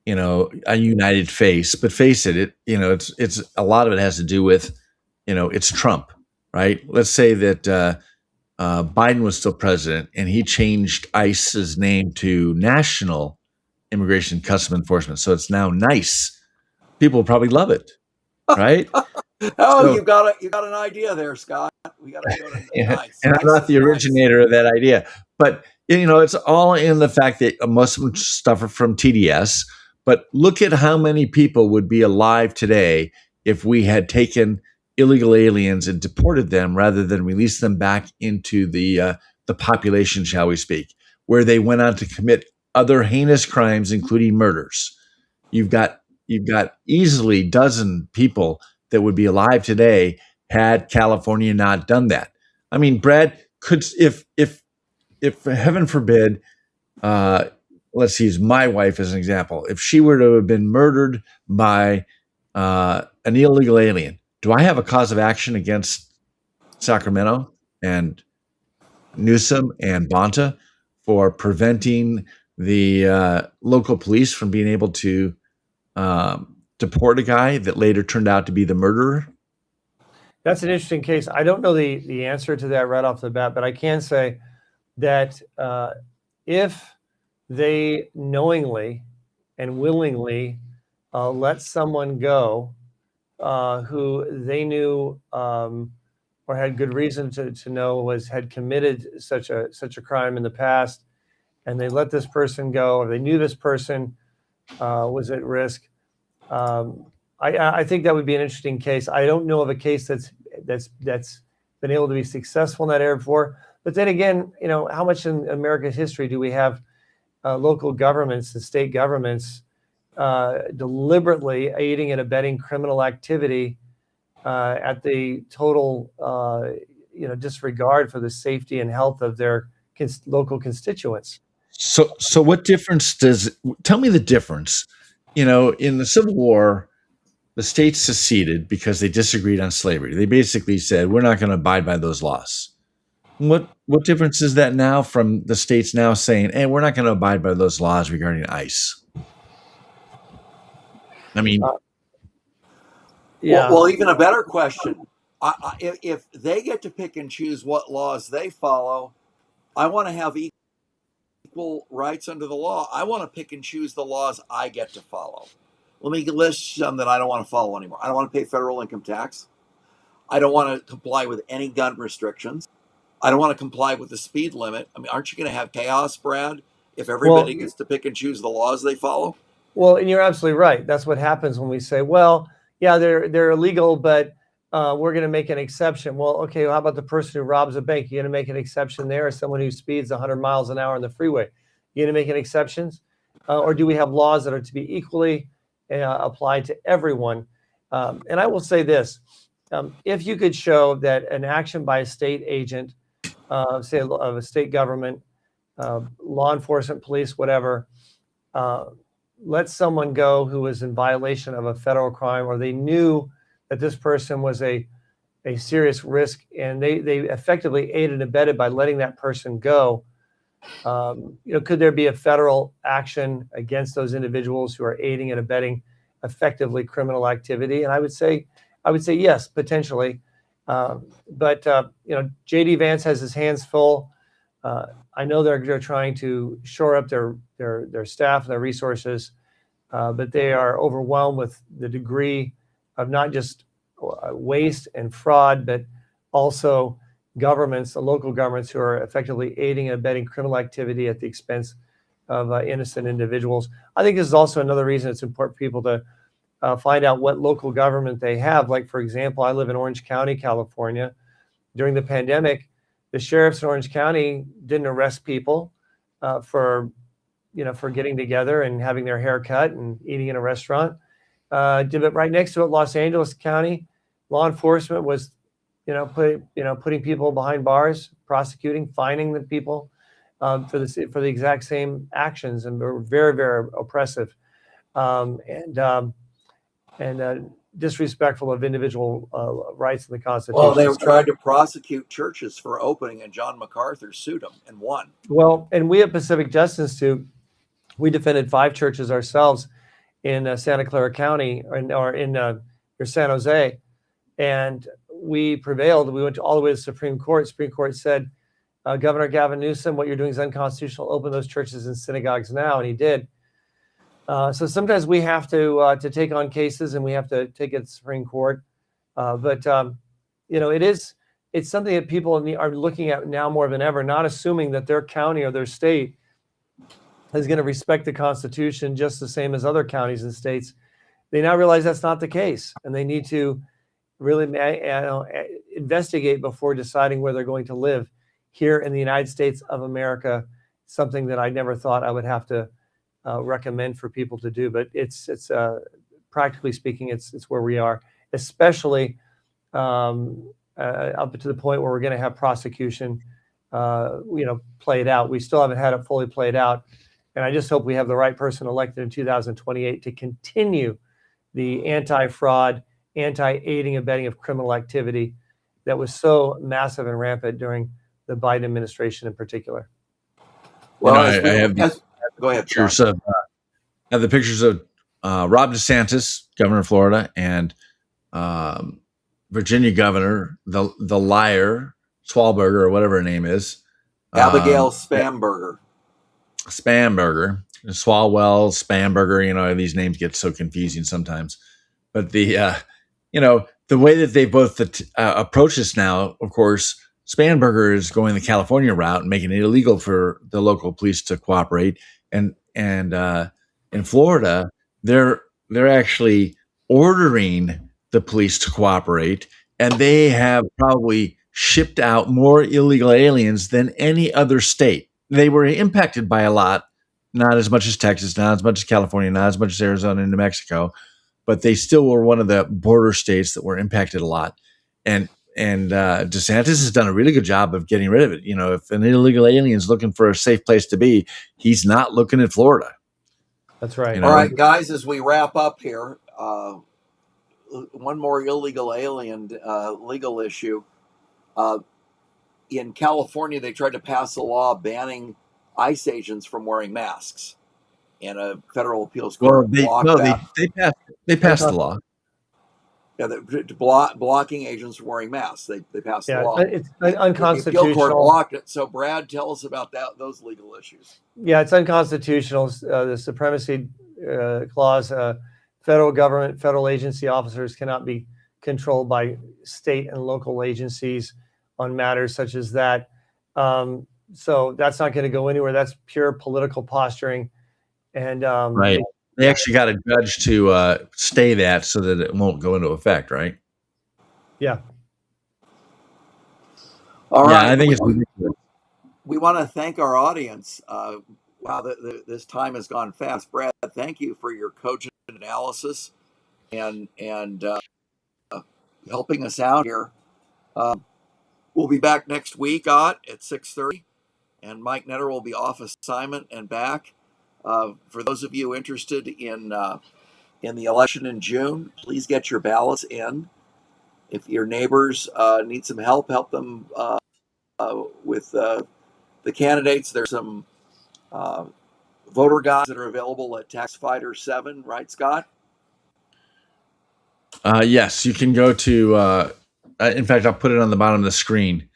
a united face. But face it, it's a lot of it has to do with, it's Trump. right? Let's say that Biden was still president and he changed ICE's name to National Immigration Custom Enforcement. So it's now NICE. People will probably love it, right? Oh, So- you got an idea there, Scott. We got to go to Yeah, nice. and I'm Nice not the is nice. originator of that idea, but it's all in the fact that most of them suffer from TDS. But look at how many people would be alive today if we had taken illegal aliens and deported them rather than release them back into the population, shall we speak, where they went on to commit other heinous crimes, including murders. You've got easily dozen people that would be alive today had California not done that. I mean, Brad, could if heaven forbid, let's use my wife as an example. If she were to have been murdered by an illegal alien, do I have a cause of action against Sacramento and Newsom and Bonta for preventing the local police from being able to deport a guy that later turned out to be the murderer? That's an interesting case. I don't know the answer to that right off the bat, but I can say that if they knowingly and willingly let someone go who they knew or had good reason to know had committed such a crime in the past, and they let this person go, or they knew this person was at risk, I think that would be an interesting case. I don't know of a case that's been able to be successful in that area before. But then again, how much in America's history do we have local governments and state governments deliberately aiding and abetting criminal activity at the total disregard for the safety and health of their local constituents? So what difference tell me the difference? In the Civil War, the states seceded because they disagreed on slavery. They basically said, we're not going to abide by those laws. What difference is that now from the states now saying, hey, we're not going to abide by those laws regarding ICE? I mean, Yeah. Well, even a better question. If they get to pick and choose what laws they follow, I want to have equal rights under the law. I want to pick and choose the laws I get to follow. Let me list some that I don't want to follow anymore. I don't want to pay federal income tax. I don't want to comply with any gun restrictions. I don't want to comply with the speed limit. I mean, aren't you going to have chaos, Brad, if everybody gets to pick and choose the laws they follow? Well, and you're absolutely right. That's what happens when we say, well, yeah, they're illegal, but we're going to make an exception. Well, okay, well, how about the person who robs a bank? You're going to make an exception there, or someone who speeds 100 miles an hour on the freeway? You're going to make an exceptions? Or do we have laws that are to be equally applied to everyone? And I will say this. If you could show that an action by a state agent, say of a state government, law enforcement, police, whatever, let someone go who was in violation of a federal crime, or they knew that this person was a serious risk, and they effectively aided and abetted by letting that person go, could there be a federal action against those individuals who are aiding and abetting effectively criminal activity? And I would say yes, potentially. But J.D. Vance has his hands full. I know they're trying to shore up their staff and their resources, but they are overwhelmed with the degree of not just waste and fraud, but also governments, the local governments, who are effectively aiding and abetting criminal activity at the expense of innocent individuals. I think this is also another reason it's important for people to find out what local government they have. Like, for example, I live in Orange County, California. During the pandemic, the sheriffs in Orange County didn't arrest people for getting together and having their hair cut and eating in a restaurant. But right next to it, Los Angeles County law enforcement was, putting people behind bars, prosecuting, fining the people for the exact same actions, and were very, very oppressive and disrespectful of individual rights in the Constitution. Well, they tried to prosecute churches for opening, and John MacArthur sued them and won. Well, and we at Pacific Justice Institute, we defended 5 churches ourselves in Santa Clara County or in San Jose, and we prevailed. We went all the way to the Supreme Court. Supreme Court said, Governor Gavin Newsom, what you're doing is unconstitutional. Open those churches and synagogues now, and he did. So sometimes we have to take on cases, and we have to take it to the Supreme Court. But it's something that people are looking at now more than ever, not assuming that their county or their state is going to respect the Constitution just the same as other counties and states. They now realize that's not the case, and they need to really investigate before deciding where they're going to live here in the United States of America. Something that I never thought I would have to recommend for people to do, but it's practically speaking, it's where we are, especially up to the point where we're going to have prosecution, played out. We still haven't had it fully played out, and I just hope we have the right person elected in 2028 to continue the anti-fraud, anti-aiding and abetting of criminal activity that was so massive and rampant during the Biden administration in particular. Well, I have go ahead. pictures of the pictures of Rob DeSantis, governor of Florida, and Virginia governor, the liar Swalberger or whatever her name is, Abigail Spamberger. Swalwell, Spamberger. These names get so confusing sometimes. But the way that they both approach this now, of course, Spamberger is going the California route and making it illegal for the local police to cooperate, and in Florida, they're actually ordering the police to cooperate, and they have probably shipped out more illegal aliens than any other state. They were impacted by a lot, not as much as Texas, not as much as California, not as much as Arizona and New Mexico, but they still were one of the border states that were impacted a lot. And DeSantis has done a really good job of getting rid of it. If an illegal alien is looking for a safe place to be, he's not looking at Florida. That's right. All right, guys, as we wrap up here, one more illegal alien legal issue. In California, they tried to pass a law banning ICE agents from wearing masks, and a federal appeals court blocked that. They passed the law. Yeah, blocking agents from wearing masks. They passed the law. It's The unconstitutional. appeal court blocked it. So, Brad, tell us about those legal issues. Yeah, it's unconstitutional. The supremacy clause, federal government, federal agency officers cannot be controlled by state and local agencies on matters such as that. So that's not going to go anywhere. That's pure political posturing. And right. They actually got a judge to stay that so that it won't go into effect, right? Yeah. All right. I think it's ridiculous. We want to thank our audience. Wow, this time has gone fast. Brad, thank you for your cogent analysis and helping us out here. We'll be back next week at 6:30, and Mike Netter will be off assignment and back. For those of you interested in the election in June, please get your ballots in. If your neighbors need some help them with the candidates. There's some voter guides that are available at TaxFighter 7, right, Scott? Yes, you can go to. In fact, I'll put it on the bottom of the screen.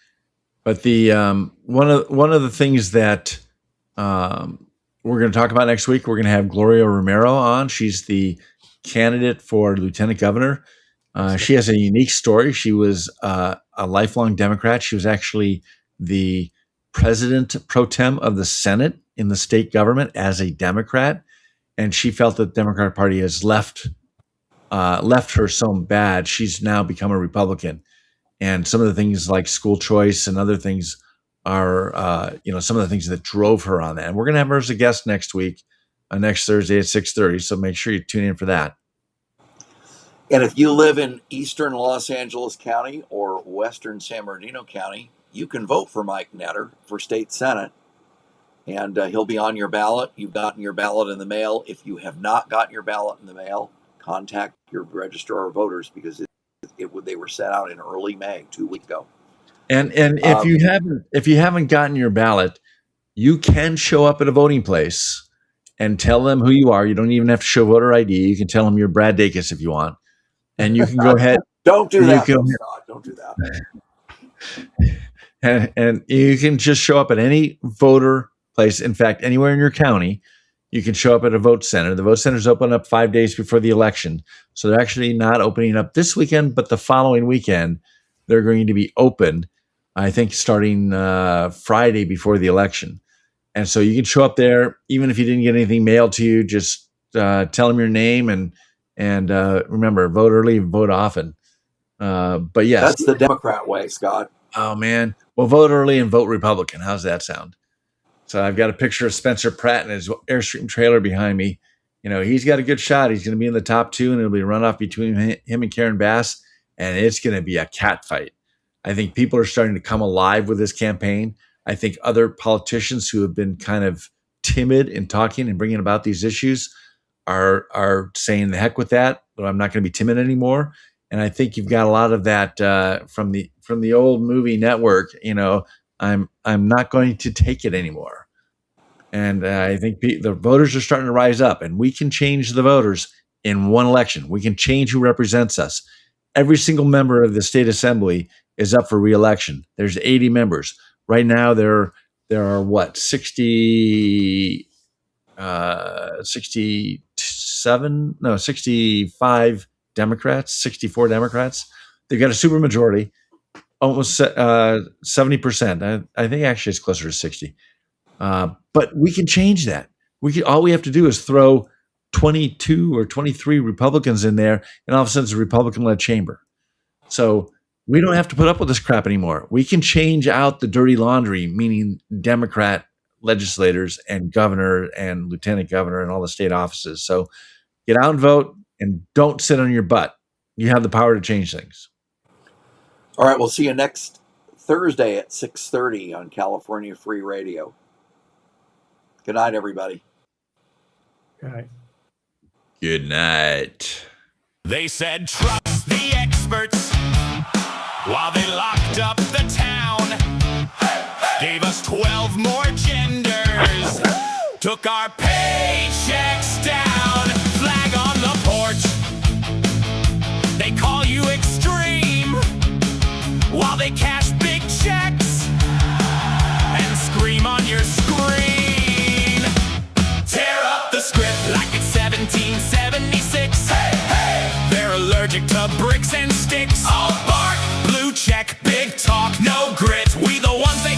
But the one of the things that we're going to talk about next week, we're going to have Gloria Romero on. She's the candidate for lieutenant governor. She has a unique story. She was a lifelong Democrat. She was actually the president pro tem of the Senate in the state government as a Democrat, and she felt that the Democratic Party has left her so bad. She's now become a Republican, and some of the things like school choice and other things are some of the things that drove her on that. And we're going to have her as a guest next week, next Thursday at 6:30. So make sure you tune in for that. And if you live in eastern Los Angeles County or western San Bernardino County, you can vote for Mike Netter for state senate, and he'll be on your ballot. You've gotten your ballot in the mail. If you have not gotten your ballot in the mail, contact your registrar of voters, because they were set out in early May, 2 weeks ago. And if you haven't gotten your ballot, you can show up at a voting place and tell them who you are. You don't even have to show voter ID. You can tell them you're Brad Dacus if you want, and you can go ahead Don't do You that, can- though, Scott. Don't do that. and you can just show up at any voter place. In fact, anywhere in your county, you can show up at a vote center. The vote centers open up 5 days before the election. So they're actually not opening up this weekend, but the following weekend, they're going to be open, I think, starting Friday before the election. And so you can show up there, even if you didn't get anything mailed to you, just tell them your name and remember, vote early, vote often. But yes, That's the Democrat way, Scott. oh man, well, vote early and vote Republican. How's that sound? So I've got a picture of Spencer Pratt in his Airstream trailer behind me. You know, he's got a good shot. He's going to be in the top 2, and it'll be a runoff between him and Karen Bass, and it's going to be a cat fight. I think people are starting to come alive with this campaign. I think other politicians who have been kind of timid in talking and bringing about these issues are saying the heck with that, but I'm not going to be timid anymore. And I think you've got a lot of that from the old movie network. You know, I'm not going to take it anymore. And I think the voters are starting to rise up, and we can change the voters in one election. We can change who represents us. Every single member of the state assembly is up for re-election. There's 80 members. Right now, there are what, 65 Democrats, 64 Democrats. They've got a supermajority, almost 70%. I think actually it's closer to 60. But we can change that. All we have to do is throw 22 or 23 Republicans in there, and all of a sudden it's a Republican-led chamber. So we don't have to put up with this crap anymore. We can change out the dirty laundry, meaning Democrat legislators and governor and lieutenant governor and all the state offices. So get out and vote, and don't sit on your butt. You have the power to change things. All right, we'll see you next Thursday at 6:30 on California Free Radio. Good night, everybody. All right. Good night. They said trust the experts while they locked up the town. Gave us 12 more genders. Took our paychecks down. Flag on the porch. They call you extreme while they cash big checks and scream on your screen. Tear up the script like it's 1776. Hey, hey. They're allergic to bricks and sticks. All bark, blue check, big talk, no grit. We the ones they